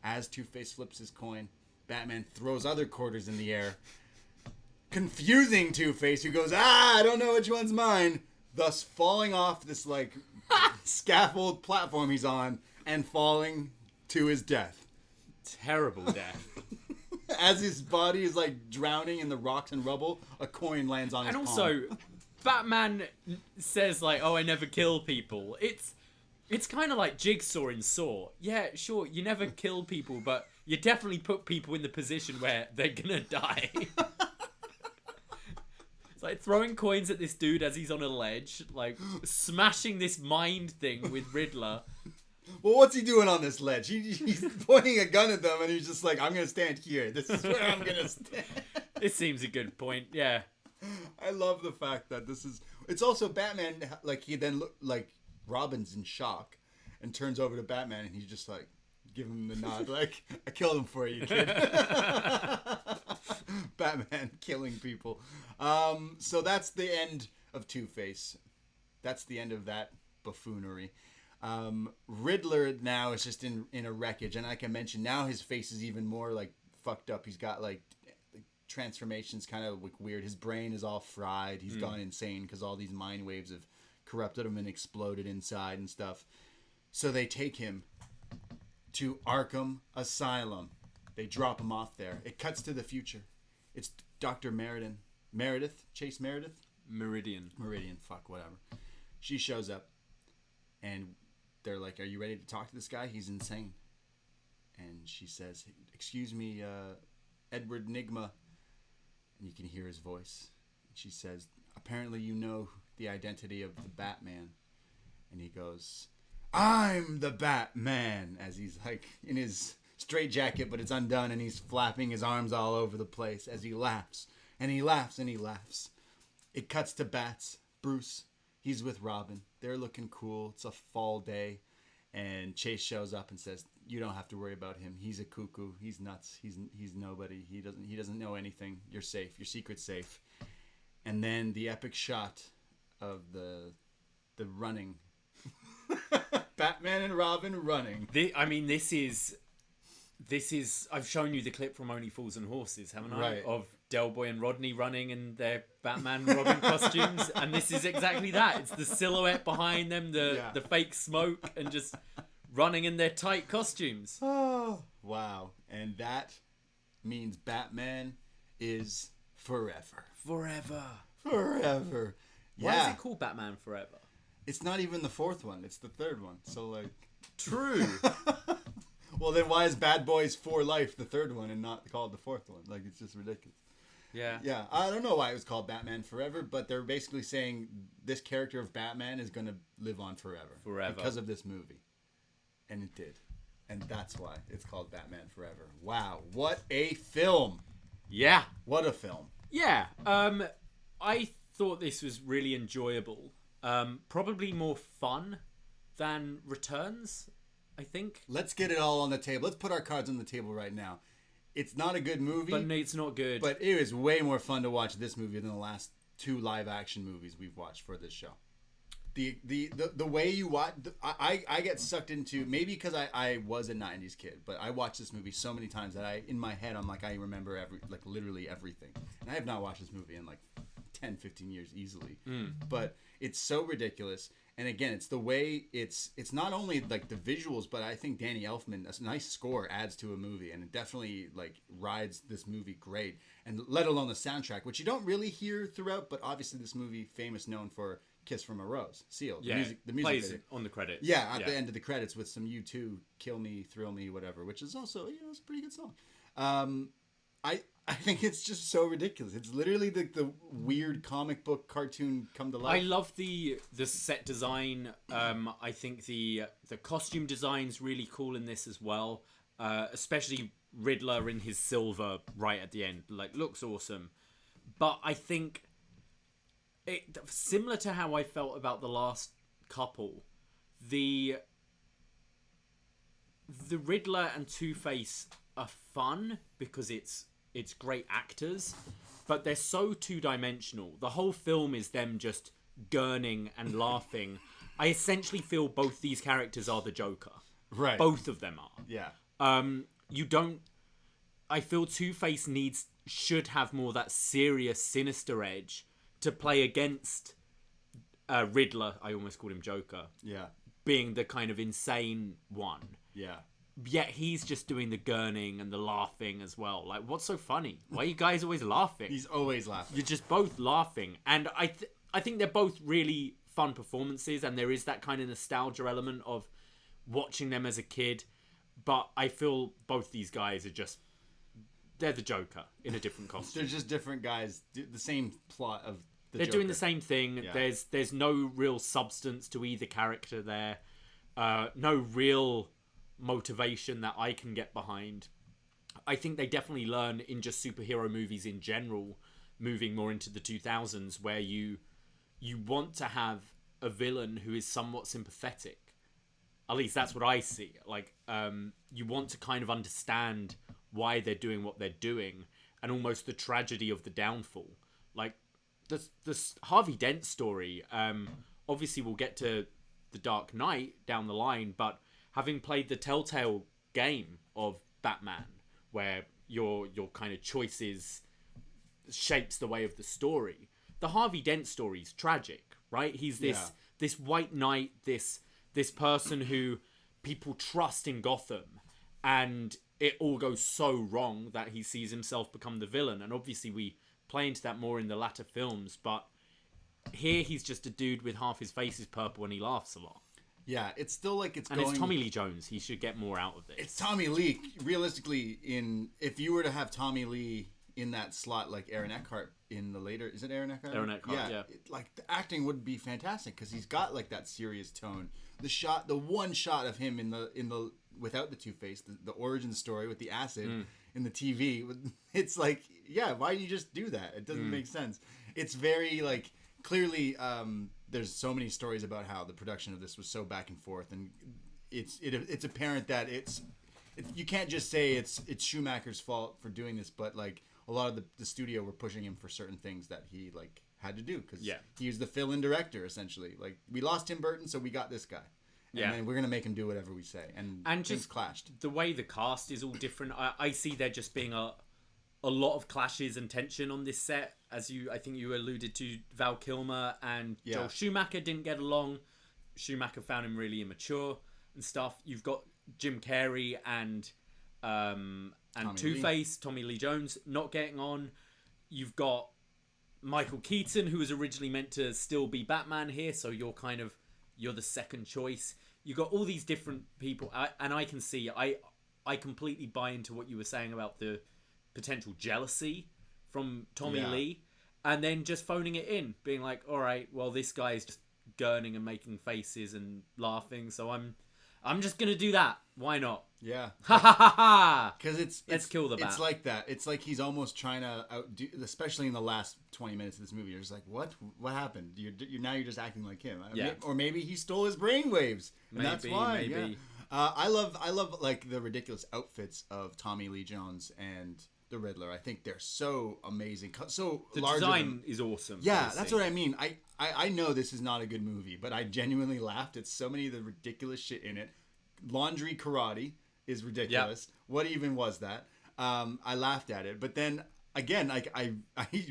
As Two-Face flips his coin, Batman throws other quarters in the air, confusing Two-Face, who goes, I don't know which one's mine, thus falling off this, scaffold platform he's on and falling to his death. Terrible death. As his body is drowning in the rocks and rubble, a coin lands on his And palm. also, Batman says I never kill people. It's kind of like Jigsaw in Saw. Yeah, sure, you never kill people, but you definitely put people in the position where they're gonna die. It's like throwing coins at this dude as he's on a ledge, smashing this mind thing with Riddler. Well, what's he doing on this ledge? He's pointing a gun at them, and he's just like, I'm going to stand here. This is where I'm going to stand. It seems a good point, yeah. I love the fact that this is... It's also Batman, he then Robin's in shock and turns over to Batman, and he's just give him the nod, I killed him for you, kid. Batman killing people. So that's the end of Two-Face. That's the end of that buffoonery. Riddler now is just in a wreckage, and like I mentioned, now his face is even more fucked up. He's got transformations kind of weird. His brain is all fried. He's gone insane because all these mind waves have corrupted him and exploded inside and stuff. So they take him to Arkham Asylum. They drop him off there. It cuts to the future. It's Dr. Meredith, Chase Meredith? Meridian, fuck, whatever. She shows up, and they're like, are you ready to talk to this guy? He's insane. And she says, excuse me, Edward Nygma. And you can hear his voice. And she says, apparently you know the identity of the Batman. And he goes, I'm the Batman, as he's in his straitjacket, but it's undone, and he's flapping his arms all over the place as he laughs. And he laughs and he laughs. It cuts to Bats. Bruce, he's with Robin. They're looking cool. It's a fall day. And Chase shows up and says, you don't have to worry about him. He's a cuckoo. He's nuts. He's nobody. He doesn't know anything. You're safe. Your secret's safe. And then the epic shot of the running. Batman and Robin running. This is I've shown you the clip from Only Fools and Horses, haven't I? Right. Of Del Boy and Rodney running in their Batman and Robin costumes, and this is exactly that. It's the silhouette behind them, the fake smoke, and just running in their tight costumes. Oh, wow. And that means Batman is forever. Forever. Yeah. Why is it called Batman Forever? It's not even the fourth one. It's the third one. So True. Well, then why is Bad Boys for Life the third one and not called the fourth one? It's just ridiculous. Yeah. Yeah, I don't know why it was called Batman Forever, but they're basically saying this character of Batman is going to live on forever. Forever. Because of this movie. And it did. And that's why it's called Batman Forever. Wow, what a film. Yeah. What a film. Yeah. I thought this was really enjoyable. Probably more fun than Returns, I think. Let's get it all on the table. Let's put our cards on the table right now. It's not a good movie. But no, it's not good. But it is way more fun to watch this movie than the last two live action movies we've watched for this show. The way you watch, I get sucked into, maybe because I was a 90s kid, but I watched this movie so many times that in my head I'm like, I remember literally everything, and I have not watched this movie in like 10, 15 years easily. But it's so ridiculous. And again, it's the way it's not only like the visuals, but I think Danny Elfman, a nice score adds to a movie, and it definitely like rides this movie great. And let alone the soundtrack, which you don't really hear throughout, but obviously this movie known for "Kiss from a Rose," Seal. Yeah, the music plays video. on the credits. Yeah, at the end of the credits with some U2, "Kill Me, Thrill Me," whatever, which is also it's a pretty good song. I think it's just so ridiculous. It's literally the weird comic book cartoon come to life. I love the set design. I think the costume design's really cool in this as well. Especially Riddler in his silver right at the end, like looks awesome. But I think it similar to how I felt about the last couple, the Riddler and Two-Face are fun because it's great actors, but they're so two-dimensional. The whole film is them just gurning and laughing. I essentially feel both these characters are the Joker. Right. Both of them are. Yeah. I feel Two-Face should have more that serious, sinister edge to play against Riddler. I almost called him Joker. Yeah. Being the kind of insane one. Yeah. Yet he's just doing the gurning and the laughing as well. Like, what's so funny? Why are you guys always laughing? He's always laughing. You're just both laughing. And I think they're both really fun performances, and there is that kind of nostalgia element of watching them as a kid. But I feel both these guys are they're the Joker in a different costume. They're just different guys. The same plot of the They're Joker. doing the same thing. Yeah. There's no real substance to either character there. No real motivation that I can get behind. I think they definitely learn in just superhero movies in general, moving more into the 2000s, where you want to have a villain who is somewhat sympathetic. At least that's what I see. Like, you want to kind of understand why they're doing what they're doing, and almost the tragedy of the downfall. Like, this Harvey Dent story, obviously we'll get to The Dark Knight down the line, but having played the Telltale game of Batman, where your kind of choices shapes the way of the story, the Harvey Dent story is tragic, right? He's this white knight, this person who people trust in Gotham, and it all goes so wrong that he sees himself become the villain. And obviously we play into that more in the latter films, but here he's just a dude with half his face is purple and he laughs a lot. Yeah, it's still like it's and going... it's Tommy Lee Jones. He should get more out of this. It's Tommy Lee. Realistically, if you were to have Tommy Lee in that slot like Aaron Eckhart in the later... Is it Aaron Eckhart? Aaron Eckhart, yeah. Like, the acting would be fantastic because he's got like that serious tone. The one shot of him in the without the Two-Face, the origin story with the acid in the TV, it's like, yeah, why do you just do that? It doesn't make sense. It's very like... Clearly, there's so many stories about how the production of this was so back and forth, and it's apparent that you can't just say it's Schumacher's fault for doing this, but like a lot of the studio were pushing him for certain things that he like had to do because he was the fill-in director essentially. Like, we lost Tim Burton, so we got this guy, and then we're gonna make him do whatever we say, and just clashed. The way the cast is all different. I see there just being a lot of clashes and tension on this set. As I think you alluded to, Val Kilmer and Joel Schumacher didn't get along. Schumacher found him really immature and stuff. You've got Jim Carrey and Two-Face, Tommy Lee Jones not getting on. You've got Michael Keaton, who was originally meant to still be Batman here, so you're the second choice. You got all these different people, and I can see I completely buy into what you were saying about the potential jealousy from Tommy Lee, and then just phoning it in, being like, all right, well, this guy's just gurning and making faces and laughing, so I'm just gonna do that. Why not? Yeah. Ha ha ha ha! Because let's kill the bat. It's like that. It's like he's almost trying to outdo, especially in the last 20 minutes of this movie. You're just like, what happened? You're just acting like him. Or maybe he stole his brainwaves. That's why. Maybe. Yeah. I love like the ridiculous outfits of Tommy Lee Jones and the Riddler. I think they're so amazing, so The larger design than- is awesome. Yeah, that's what I mean. I know this is not a good movie, but I genuinely laughed at so many of the ridiculous shit in it. Laundry karate is ridiculous. What even was that? I laughed at it, but then again, like I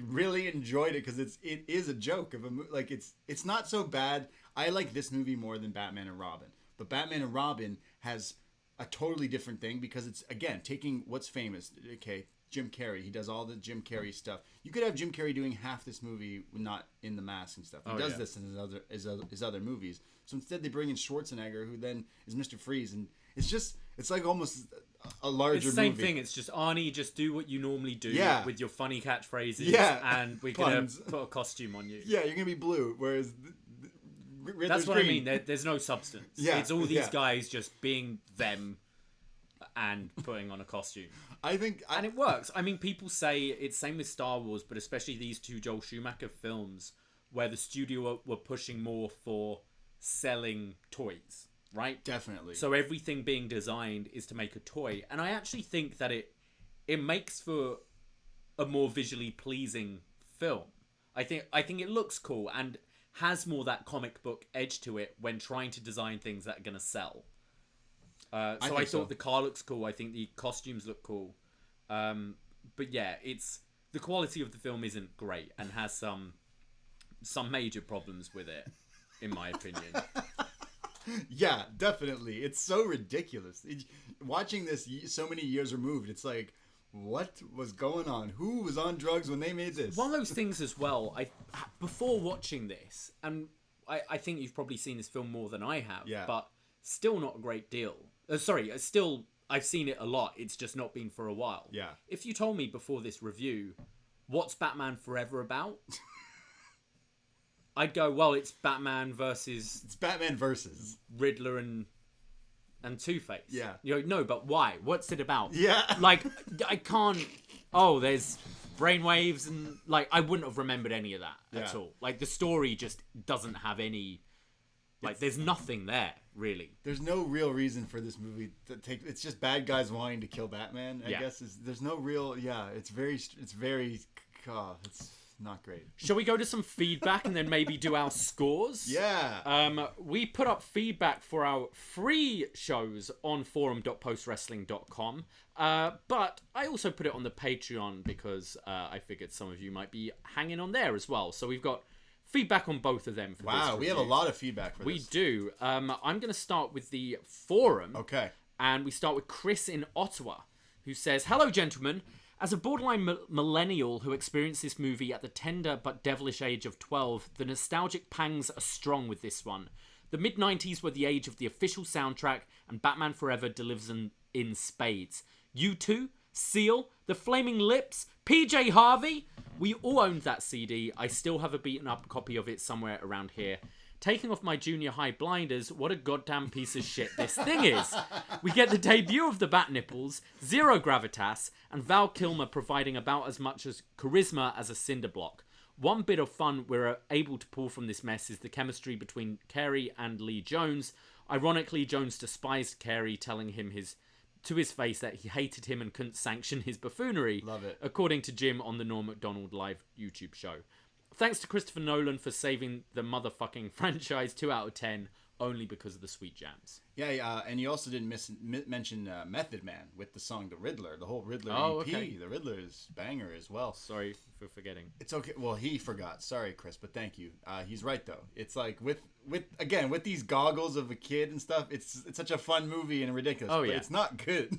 really enjoyed it because it is a joke of a like it's not so bad. I like this movie more than Batman and Robin, but Batman and Robin has a totally different thing because it's again taking what's famous. Okay, Jim Carrey, he does all the Jim Carrey stuff. You could have Jim Carrey doing half this movie not in the mask and stuff. He does this in his other movies. So instead they bring in Schwarzenegger, who then is Mr. Freeze, and it's like almost a larger It's the same movie. thing. It's just Arnie, just do what you normally do with your funny catchphrases, and we're gonna Puns. put a costume on you. Yeah, you're gonna be blue, whereas Riddler's That's what green. I mean. There's no substance. Yeah, It's all these yeah. guys just being them and putting on a costume. I think, And it works. I mean, people say it's same with Star Wars, but especially these two Joel Schumacher films where the studio were pushing more for selling toys, right? definitely. So everything being designed is to make a toy. And I actually think that it makes for a more visually pleasing film. I think it looks cool and has more that comic book edge to it when trying to design things that are going to sell. So I think so. thought the car looks cool. I think the costumes look cool. But yeah, the quality of the film isn't great and has some major problems with it, in my opinion. Yeah, definitely. It's so ridiculous. Watching this so many years removed, it's like, what was going on? Who was on drugs when they made this? One of those things as well, before watching this, and I think you've probably seen this film more than I have, Yeah. but still not a great deal. I've seen it a lot, it's just not been for a while. Yeah. If you told me before this review, what's Batman Forever about? I'd go, well, it's Batman versus It's Batman versus. Riddler and Two-Face. Yeah. You go, no, but why? What's it about? Yeah. Like, I can't... Oh, there's brainwaves and... Like, I wouldn't have remembered any of that at Yeah. all. Like, the story just doesn't have any... Like, there's nothing there, really. There's no real reason for this movie to take. It's just bad guys wanting to kill Batman. I Yeah. guess there's no real. Yeah, it's not great. Shall we go to some feedback and then maybe do our scores? Yeah. We put up feedback for our free shows on forum.postwrestling.com, but I also put it on the Patreon because I figured some of you might be hanging on there as well. So we've got feedback on both of them. For Wow, this we have a review. lot of feedback for We this. do. I'm going to start with the forum. Okay. And we start with Chris in Ottawa, who says, "Hello, gentlemen. As a borderline millennial who experienced this movie at the tender but devilish age of 12, the nostalgic pangs are strong with this one. The mid-90s were the age of the official soundtrack, and Batman Forever delivers in spades. U2, Seal, The Flaming Lips, PJ Harvey. We all owned that CD. I still have a beaten-up copy of it somewhere around here. Taking off my junior high blinders, what a goddamn piece of shit this thing is. We get the debut of the Bat Nipples, zero gravitas, and Val Kilmer providing about as much as charisma as a cinder block. One bit of fun we're able to pull from this mess is the chemistry between Carey and Lee Jones. Ironically, Jones despised Carey, telling him to his face that he hated him and couldn't sanction his buffoonery. Love it. According to Jim on the Norm Macdonald live YouTube show. Thanks to Christopher Nolan for saving the motherfucking franchise. 2 out of 10, only because of the sweet jams." Yeah, and you also didn't mention Method Man with the song "The Riddler." The whole Riddler Oh, EP. okay. The Riddler is banger as well. Sorry for forgetting. It's okay. Well, he forgot. Sorry, Chris, but thank you. He's right though. It's like with these goggles of a kid and stuff. It's such a fun movie and ridiculous. Oh, but yeah. it's not good.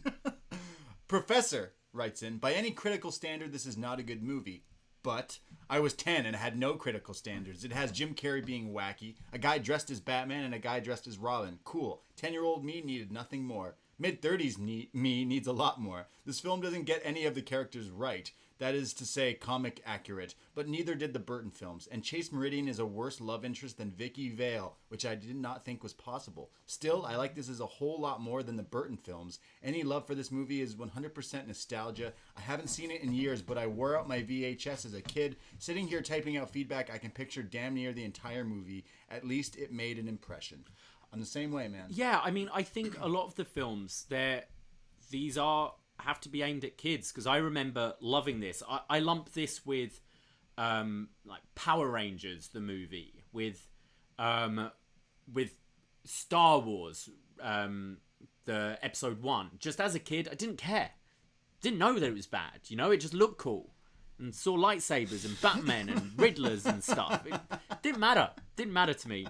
Professor writes in, by any critical standard, this is not a good movie. But I was 10 and had no critical standards. It has Jim Carrey being wacky, a guy dressed as Batman, and a guy dressed as Robin. Cool. 10-year-old me needed nothing more. Mid-30s me needs a lot more. This film doesn't get any of the characters right. That is to say, comic accurate. But neither did the Burton films. And Chase Meridian is a worse love interest than Vicky Vale, which I did not think was possible. Still, I like this as a whole lot more than the Burton films. Any love for this movie is 100% nostalgia. I haven't seen it in years, but I wore out my VHS as a kid. Sitting here typing out feedback, I can picture damn near the entire movie. At least it made an impression. I'm the same way, man. Yeah, I mean, I think a lot of the films, these are have to be aimed at kids, because I remember loving this. I lump this with like Power Rangers, the movie, with Star Wars, the episode 1. Just as a kid, I didn't care. Didn't know that it was bad. You know, it just looked cool. And saw lightsabers and Batman and Riddlers and stuff. It didn't matter. Didn't matter to me.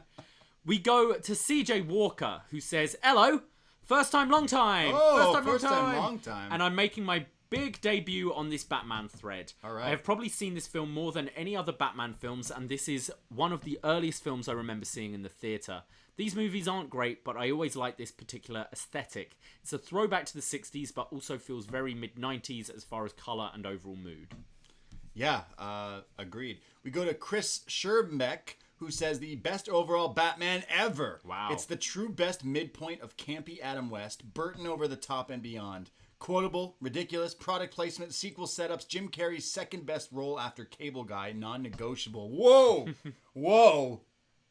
We go to CJ Walker, who says, "Hello, first time, long time. Oh, first time, long time. And I'm making my big debut on this Batman thread. All right. I have probably seen this film more than any other Batman films, and this is one of the earliest films I remember seeing in the theatre. These movies aren't great, but I always like this particular aesthetic. It's a throwback to the 60s, but also feels very mid-90s as far as colour and overall mood." Yeah, agreed. We go to Chris Scherbeck, who says the best overall Batman ever. Wow. It's the true best midpoint of campy Adam West, Burton over the top and beyond. Quotable, ridiculous, product placement, sequel setups, Jim Carrey's second best role after Cable Guy, non-negotiable. Whoa! Whoa!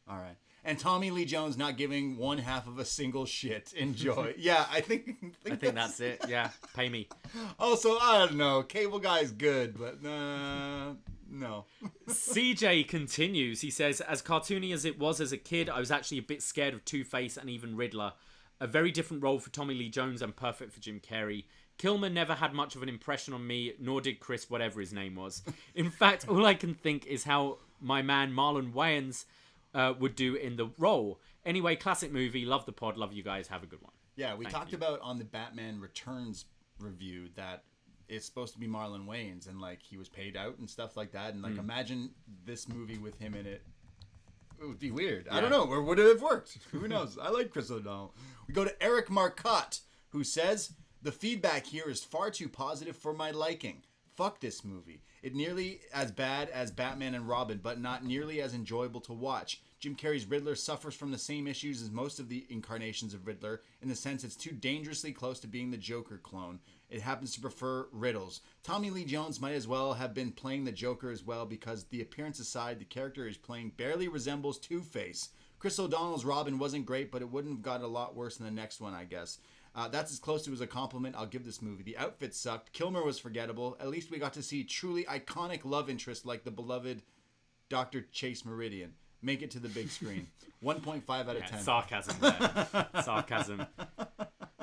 All right. And Tommy Lee Jones not giving one half of a single shit. Enjoy. Yeah, I think That's it. Yeah, pay me. Also, I don't know. Cable Guy's good, but no. CJ continues. He says, "As cartoony as it was as a kid, I was actually a bit scared of Two-Face and even Riddler. A very different role for Tommy Lee Jones and perfect for Jim Carrey. Kilmer never had much of an impression on me, nor did Chris, whatever his name was. In fact, all I can think is how my man Marlon Wayans would do in the role. Anyway, classic movie. Love the pod. Love you guys. Have a good one." Yeah, we Thank talked you. about on the Batman Returns review that it's supposed to be Marlon Wayans, and like he was paid out and stuff like that. And like, imagine this movie with him in it. It would be weird. I don't know. Or would it have worked? Who knows? I like Chris O'Donnell. We go to Eric Marcotte, who says, "The feedback here is far too positive for my liking. Fuck this movie. It nearly as bad as Batman and Robin, but not nearly as enjoyable to watch. Jim Carrey's Riddler suffers from the same issues as most of the incarnations of Riddler, in the sense it's too dangerously close to being the Joker clone. It happens to prefer riddles. Tommy Lee Jones might as well have been playing the Joker as well, because the appearance aside, the character he's playing barely resembles Two-Face. Chris O'Donnell's Robin wasn't great, but it wouldn't have got a lot worse than the next one, I guess. That's as close to as a compliment I'll give this movie. The outfit sucked. Kilmer was forgettable. At least we got to see truly iconic love interest like the beloved Dr. Chase Meridian. Make it to the big screen. 1.5 out of 10. Sarcasm there. Sarcasm.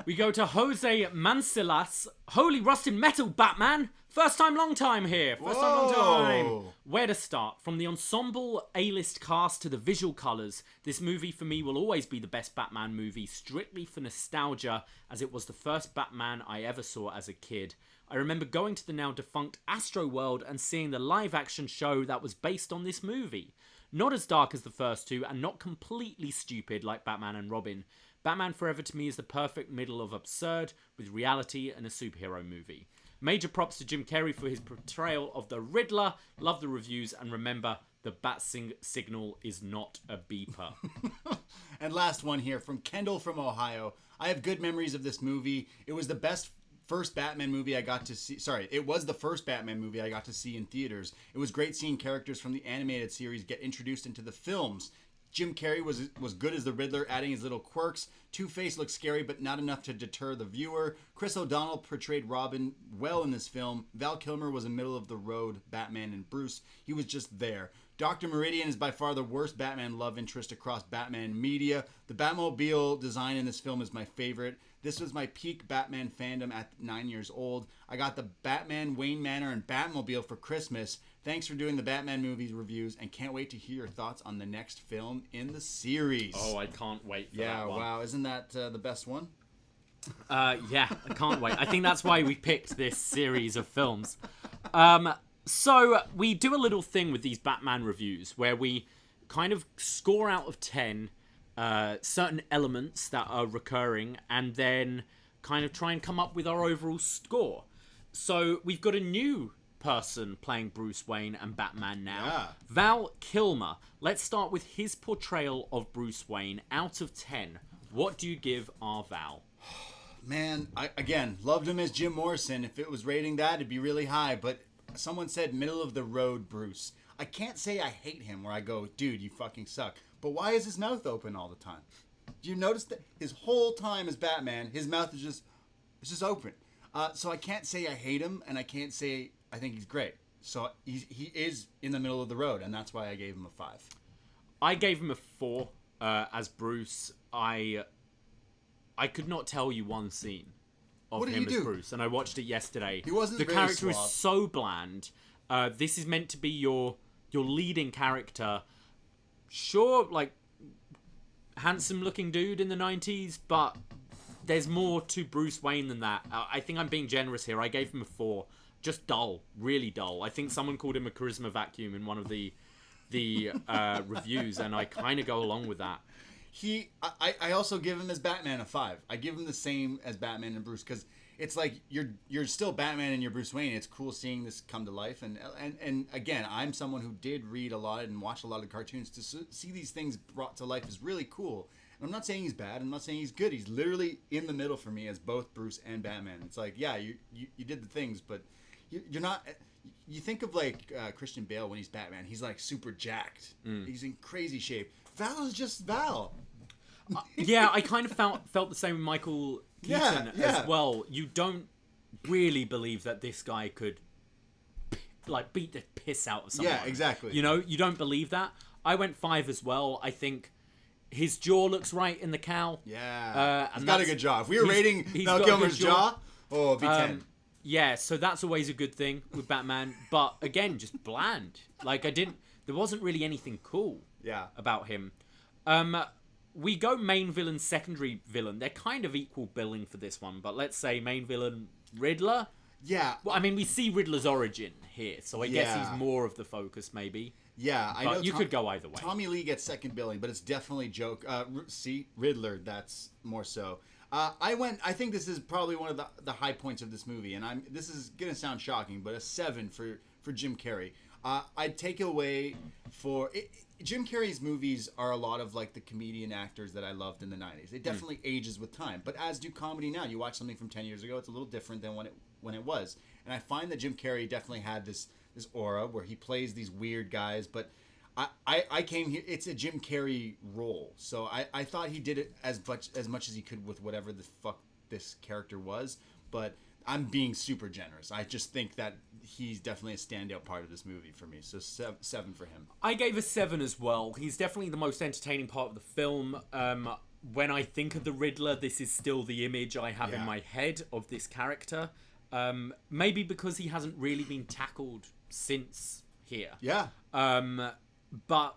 We go to Jose Mancilas. "Holy rusted metal, Batman! First time, long time here. First time, long time." Where to start? From the ensemble A-list cast to the visual colours, this movie for me will always be the best Batman movie, strictly for nostalgia, as it was the first Batman I ever saw as a kid. I remember going to the now defunct Astroworld and seeing the live-action show that was based on this movie. Not as dark as the first two, and not completely stupid like Batman and Robin. Batman Forever to me is the perfect middle of absurd with reality and a superhero movie. Major props to Jim Carrey for his portrayal of the Riddler. Love the reviews, and remember, the bat signal is not a beeper. And last one here from Kendall from Ohio. "I have good memories of this movie. It was the first Batman movie I got to see. It was the first Batman movie I got to see in theaters. It was great seeing characters from the animated series get introduced into the films. Jim Carrey was good as the Riddler, adding his little quirks. Two-Face looked scary, but not enough to deter the viewer. Chris O'Donnell portrayed Robin well in this film. Val Kilmer was a middle-of-the-road Batman and Bruce. He was just there. Dr. Meridian is by far the worst Batman love interest across Batman media. The Batmobile design in this film is my favorite. This was my peak Batman fandom at 9 years old. I got the Batman, Wayne Manor, and Batmobile for Christmas. Thanks for doing the Batman movies reviews, and can't wait to hear your thoughts on the next film in the series." Oh, I can't wait for that one. Wow. Isn't that the best one? Yeah, I can't wait. I think that's why we picked this series of films. So we do a little thing with these Batman reviews where we kind of score out of 10 certain elements that are recurring, and then kind of try and come up with our overall score. So we've got a new person playing Bruce Wayne and Batman now. Yeah. Val Kilmer. Let's start with his portrayal of Bruce Wayne. Out of 10, what do you give our Val? Man, I again loved him as Jim Morrison. If it was rating that, it'd be really high. But someone said middle of the road Bruce. I can't say I hate him where I go, dude, you fucking suck. But why is his mouth open all the time? Do you notice that his whole time as Batman, his mouth is just open? So I can't say I hate him, and I can't say I think he's great. So he is in the middle of the road, and that's why I gave him a 5. I gave him a 4 as Bruce. I could not tell you one scene of What did him he as do? Bruce, and I watched it yesterday. He wasn't the very character suave. is so bland. This is meant to be your leading character. Sure, like handsome looking dude in the 90s, but there's more to Bruce Wayne than that. I think I'm being generous here. I gave him a 4. Just dull, really dull. I think someone called him a charisma vacuum in one of the reviews, and I kind of go along with that. I also give him as Batman a 5. I give him the same as Batman and Bruce, because it's like you're still Batman and you're Bruce Wayne. It's cool seeing this come to life, and again, I'm someone who did read a lot and watch a lot of cartoons. To see these things brought to life is really cool. And I'm not saying he's bad. I'm not saying he's good. He's literally in the middle for me as both Bruce and Batman. It's like, yeah, you did the things, but you're not. You think of like Christian Bale when he's Batman. He's like super jacked. He's in crazy shape. Val is just Val. Yeah, I kind of felt the same with Michael Keaton as well. You don't really believe that this guy could like beat the piss out of someone. Yeah, exactly. You know, you don't believe that. I went 5 as well. I think his jaw looks right in the cowl. Yeah, and he's got a good jaw. If we were rating he's Val got a good Kilmer's jaw, it'd be 10. Yeah, so that's always a good thing with Batman. But again, just bland. Like there wasn't really anything cool. About him. We go main villain, secondary villain. They're kind of equal billing for this one, but let's say main villain Riddler. Yeah. Well, I mean, we see Riddler's origin here, so I guess he's more of the focus, maybe. Yeah, I But know. you could go either way. Tommy Lee gets second billing, but it's definitely joke. See, Riddler, that's more so. I think this is probably one of the high points of this movie, and this is gonna sound shocking, but a 7 for Jim Carrey. I'd take away Jim Carrey's movies are a lot of like the comedian actors that I loved in the 90s. It definitely ages with time, but as do comedy now. You watch something from 10 years ago, it's a little different than when it was. And I find that Jim Carrey definitely had this aura where he plays these weird guys, but I came here, it's a Jim Carrey role. So I thought he did it as much as he could with whatever the fuck this character was, but I'm being super generous. I just think that he's definitely a standout part of this movie for me. So 7 for him. I gave a 7 as well. He's definitely the most entertaining part of the film. When I think of the Riddler, this is still the image I have in my head of this character. Maybe because he hasn't really been tackled since here. Yeah. But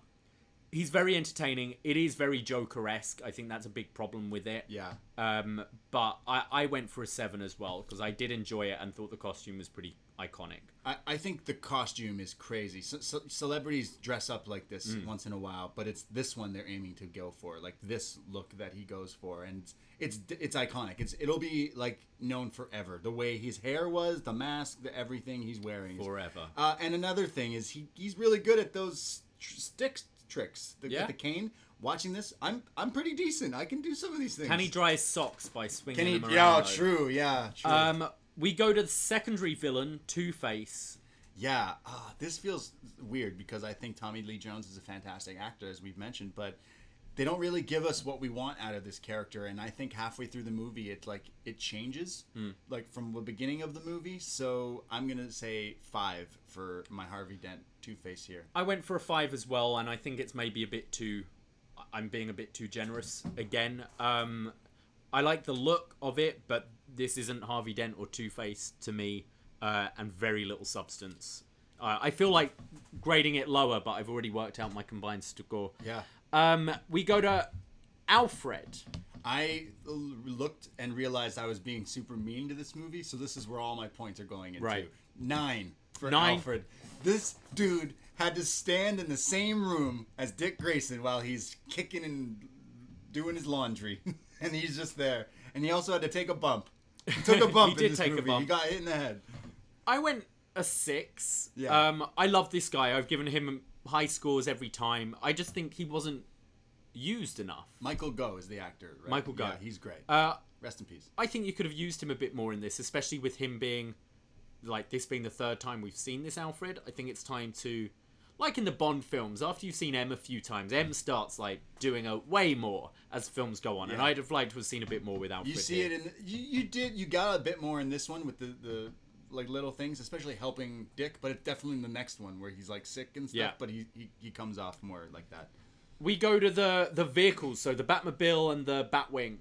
he's very entertaining. It is very Joker-esque. I think that's a big problem with it. Yeah. But I went for a 7 as well because I did enjoy it and thought the costume was pretty iconic. I think the costume is crazy. Celebrities dress up like this once in a while, but it's this one they're aiming to go for, like this look that he goes for, and it's iconic. It'll be like known forever. The way his hair was, the mask, everything he's wearing Forever. And another thing is he's really good at those tricks. With the cane. Watching this, I'm pretty decent. I can do some of these things. Can he dry his socks by swinging them around? Yeah, though? true. Yeah, true. We go to the secondary villain, Two-Face. Yeah, this feels weird because I think Tommy Lee Jones is a fantastic actor, as we've mentioned, but they don't really give us what we want out of this character, and I think halfway through the movie, it changes, like from the beginning of the movie. So I'm gonna say 5 for my Harvey Dent Two-Face here. I went for a 5 as well, and I think it's maybe a bit too. I'm being a bit too generous again. I like the look of it, but this isn't Harvey Dent or Two-Face to me, and very little substance. I feel like grading it lower, but I've already worked out my combined score. Yeah. We go to Alfred. I looked and realized I was being super mean to this movie, so this is where all my points are going into. Right. 9 for 9. Alfred. This dude had to stand in the same room as Dick Grayson while he's kicking and doing his laundry, and he's just there. And he also had to take a bump. He took a bump in this movie. He got hit in the head. I went a 6. Yeah. I love this guy. I've given him high scores every time. I just think he wasn't used enough. Michael Gough is the actor, right? Michael Gough. Yeah, he's great. Rest in peace. I think you could have used him a bit more in this, especially with him being, like, this being the third time we've seen this Alfred. I think it's time to, like in the Bond films, after you've seen M a few times, M starts like doing a way more as films go on, and I'd have liked to have seen a bit more with Alfred. You see it in you got a bit more in this one with the like little things, especially helping Dick, but it's definitely in the next one where he's like sick and stuff. Yeah. But he comes off more like that. We go to the vehicles, so the Batmobile and the Batwing.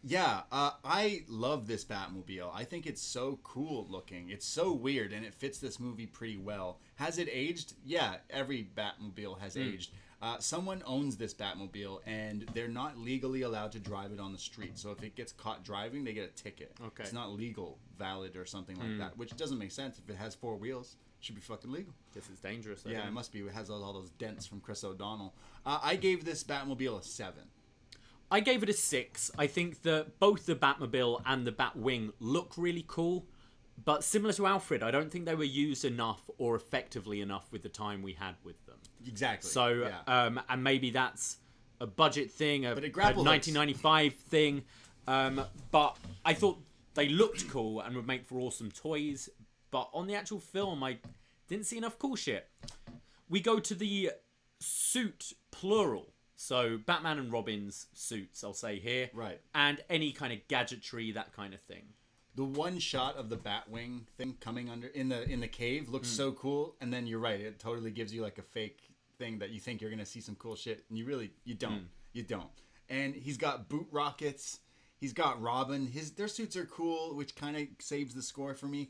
Yeah, I love this Batmobile. I think it's so cool looking. It's so weird, and it fits this movie pretty well. Has it aged? Yeah, every Batmobile has aged. Someone owns this Batmobile, and they're not legally allowed to drive it on the street. So if it gets caught driving, they get a ticket. Okay. It's not legal, valid, or something like that, which doesn't make sense. If it has 4 wheels, it should be fucking legal. This is dangerous. Though, Yeah, it must be. It has all those dents from Chris O'Donnell. I gave this Batmobile a 7. I gave it a 6. I think that both the Batmobile and the Batwing look really cool, but similar to Alfred, I don't think they were used enough or effectively enough with the time we had with them. Exactly. So, yeah. and maybe that's a budget thing, a 1995 thing, but I thought they looked cool and would make for awesome toys, but on the actual film, I didn't see enough cool shit. We go to the suit plural. So Batman and Robin's suits, I'll say here. Right. And any kind of gadgetry, that kind of thing. The one shot of the Batwing thing coming under in the cave looks so cool, and then you're right, it totally gives you like a fake thing that you think you're gonna see some cool shit, and you don't. You don't. And he's got boot rockets. He's got Robin. Their suits are cool, which kind of saves the score for me.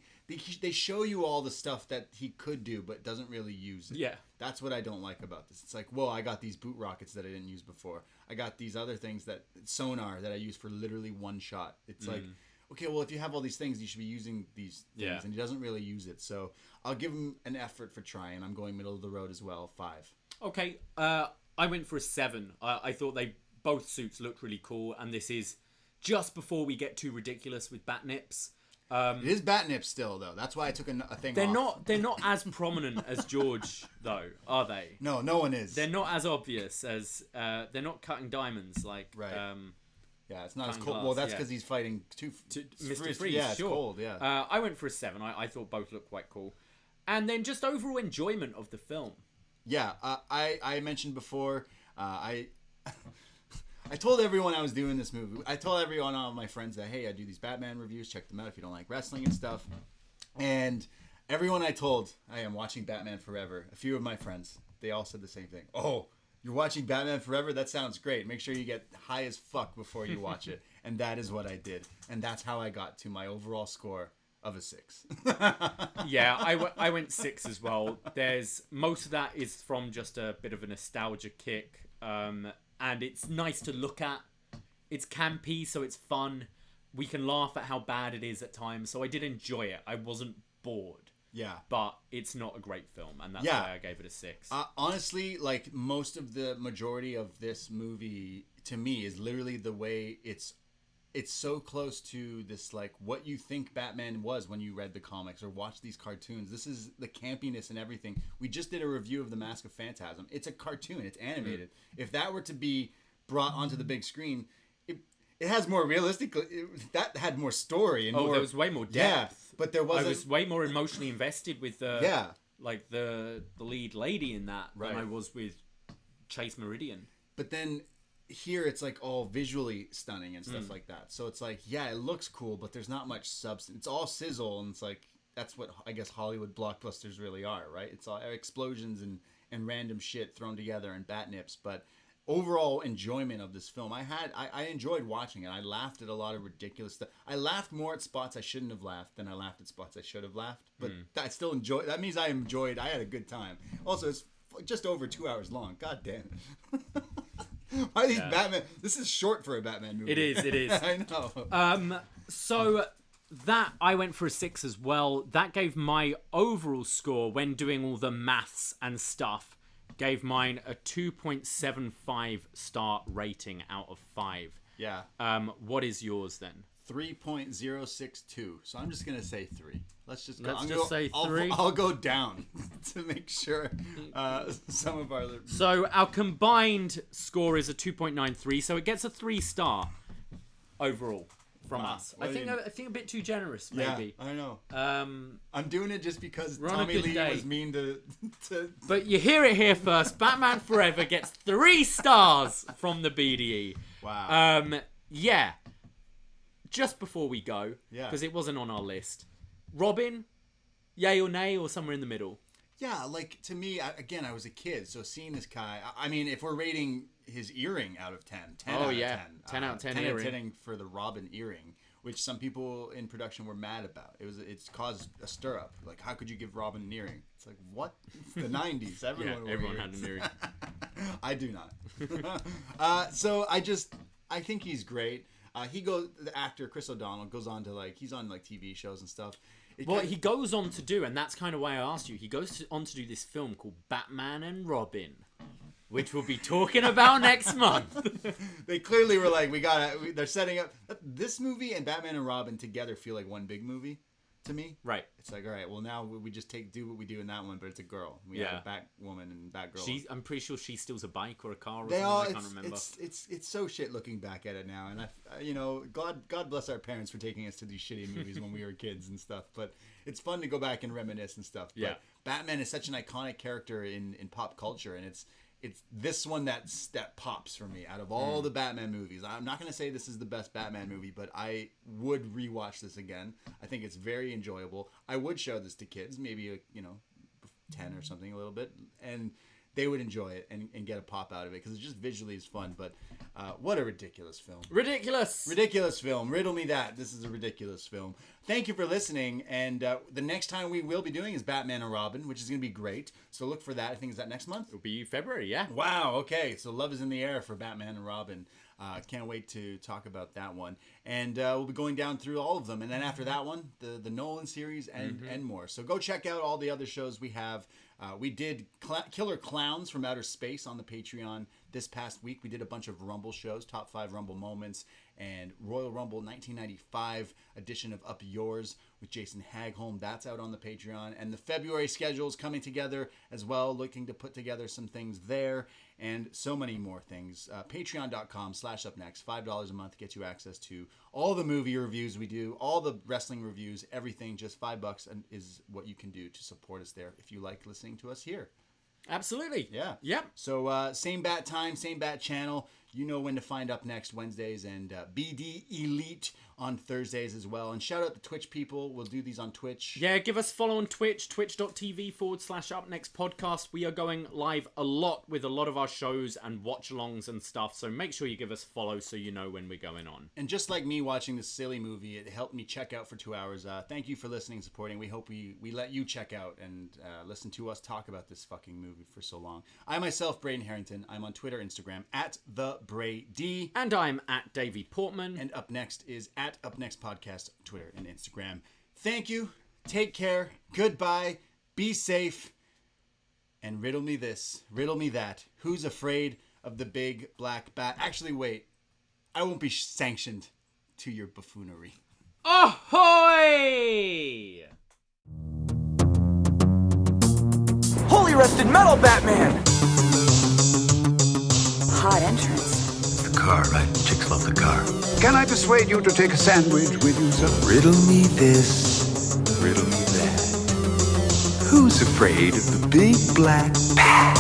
They show you all the stuff that he could do, but doesn't really use it. Yeah. That's what I don't like about this. It's like, whoa, I got these boot rockets that I didn't use before. I got these other things sonar that I use for literally one shot. It's like, okay, well, if you have all these things, you should be using these things. Yeah. And he doesn't really use it. So I'll give him an effort for trying. I'm going middle of the road as well, 5. Okay, I went for a 7. I thought both suits looked really cool, and this is just before we get too ridiculous with Batnips. It is Batnip still, though. That's why I took a thing off. They're not as prominent as George, though, are they? No one is. They're not as obvious as they're not cutting diamonds like Right. Yeah, it's not as Cutting cold. glass, well, that's yeah. because he's fighting Mr. Freeze. Yeah, sure. it's cold. Yeah. I went for a 7. I thought both looked quite cool, and then just overall enjoyment of the film. Yeah, I mentioned before, I told everyone I was doing this movie. I told everyone, all my friends, that, hey, I do these Batman reviews. Check them out if you don't like wrestling and stuff. And everyone I told, I am watching Batman Forever. A few of my friends, they all said the same thing. Oh, you're watching Batman Forever? That sounds great. Make sure you get high as fuck before you watch it. And that is what I did. And that's how I got to my overall score of a 6. Yeah, I went 6 as well. Most of that is from just a bit of a nostalgia kick, and it's nice to look at. It's campy, so it's fun. We can laugh at how bad it is at times, so I did enjoy it. I wasn't bored. Yeah. But it's not a great film, and that's why I gave it a 6. Honestly, like, most of the majority of this movie, to me, is literally the way it's so close to this, like, what you think Batman was when you read the comics or watched these cartoons. This is the campiness and everything. We just did a review of The Mask of Phantasm. It's a cartoon. It's animated. If that were to be brought onto the big screen, it has more realistic. That had more story and more. There was way more depth. Yeah, but there wasn't. I was way more emotionally invested with the lead lady in that than I was with Chase Meridian. But then here it's like all visually stunning and stuff like that. So it's like, yeah, it looks cool, but there's not much substance. It's all sizzle, and it's like that's what I guess Hollywood blockbusters really are, right? It's all explosions and random shit thrown together and Batnips, but overall enjoyment of this film. I enjoyed watching it. I laughed at a lot of ridiculous stuff. I laughed more at spots I shouldn't have laughed than I laughed at spots I should have laughed. But I still enjoyed. That means I had a good time. Also, it's just over 2 hours long. God damn it. Why are these Batman? This is short for a Batman movie. It is. I know. So that I went for a 6 as well. That gave my overall score when doing all the maths and stuff. Gave mine a 2.75 star rating out of 5. Yeah. What is yours then? 3.062. So I'm just gonna say 3. Let's just say 3. I'll go down to make sure some of our. So our combined score is a 2.93. So it gets a 3 star overall. from Wow. us. I think a bit too generous, Yeah, maybe. I know. Um, I'm doing it just because We're on a Tommy good Lee day. was mean to but you hear it here first. Batman Forever gets 3 stars from the BDE. Wow. Yeah. Just before we go, Yeah. because it wasn't on our list. Robin, yay or nay, or somewhere in the middle? Yeah, like to me, I was a kid, so seeing this guy, I mean, if we're rating his earring out of 10, 10 Oh, out yeah. of 10. 10 out of 10 10 out of earring. 10 for the Robin earring, which some people in production were mad about. It's caused a stir up. Like, how could you give Robin an earring? It's like, what? It's the 90s. Everyone wore everyone earrings. had an earring. I do not. So I think he's great. The actor Chris O'Donnell goes on to he's on TV shows and stuff. What he goes on to do, and that's kind of why I asked you, he goes on to do this film called Batman and Robin, which we'll be talking about next month. They clearly were like, they're setting up this movie and Batman and Robin together feel like one big movie to me. Right. It's like, all right, well now we just do what we do in that one, but it's a girl. We have a Batwoman and Batgirl. I'm pretty sure she steals a bike or a car or They something. all, I can't remember. it's so shit looking back at it now, and God bless our parents for taking us to these shitty movies when we were kids and stuff. But it's fun to go back and reminisce and stuff. But Yeah. Batman is such an iconic character in pop culture, and it's this one that pops for me out of all the Batman movies. I'm not going to say this is the best Batman movie, but I would rewatch this again. I think it's very enjoyable. I would show this to kids, maybe 10 or something, a little bit, and they would enjoy it and get a pop out of it because it just visually is fun. But what a ridiculous film. Ridiculous film. Riddle me that. This is a ridiculous film. Thank you for listening. And the next time we will be doing is Batman and Robin, which is going to be great. So look for that. I think is that next month? It'll be February, yeah. Wow. Okay. So love is in the air for Batman and Robin. Can't wait to talk about that one. And we'll be going down through all of them. And then after that one, the Nolan series and more. So go check out all the other shows we have. We did Killer Clowns from Outer Space on the Patreon this past week. We did a bunch of Rumble shows, top 5 Rumble moments, and Royal Rumble 1995 edition of Up Yours with Jason Hagholm. That's out on the Patreon. And the February schedule is coming together as well, looking to put together some things there and so many more things. Patreon.com/upnext. $5 a month gets you access to all the movie reviews we do, all the wrestling reviews, everything. Just $5 is what you can do to support us there if you like listening to us here. Absolutely. Yeah. Yep. So same bat time, same bat channel. You know when to find Up Next Wednesdays and BD Elite on Thursdays as well. And shout out the Twitch people. We'll do these on Twitch. Yeah, give us a follow on Twitch, twitch.tv/UpNextPodcast. We are going live a lot with a lot of our shows and watch-alongs and stuff, so make sure you give us a follow so you know when we're going on. And just like me watching this silly movie, it helped me check out for 2 hours. Thank you for listening and supporting. We hope we let you check out and listen to us talk about this fucking movie for so long. I myself, Braden Harrington. I'm on Twitter, Instagram, @TheBrady. And I'm @Davey Portman. And Up Next is @UpNextPodcast, Twitter and Instagram. Thank you. Take care. Goodbye. Be safe. And riddle me this. Riddle me that. Who's afraid of the big black bat? Actually, wait. I won't be sanctioned to your buffoonery. Ahoy! Holy rusted metal, Batman! Hot entrance. The car, right? Chicks love the car. Can I persuade you to take a sandwich with you, sir? Riddle me this, riddle me that. Who's afraid of the big black bat?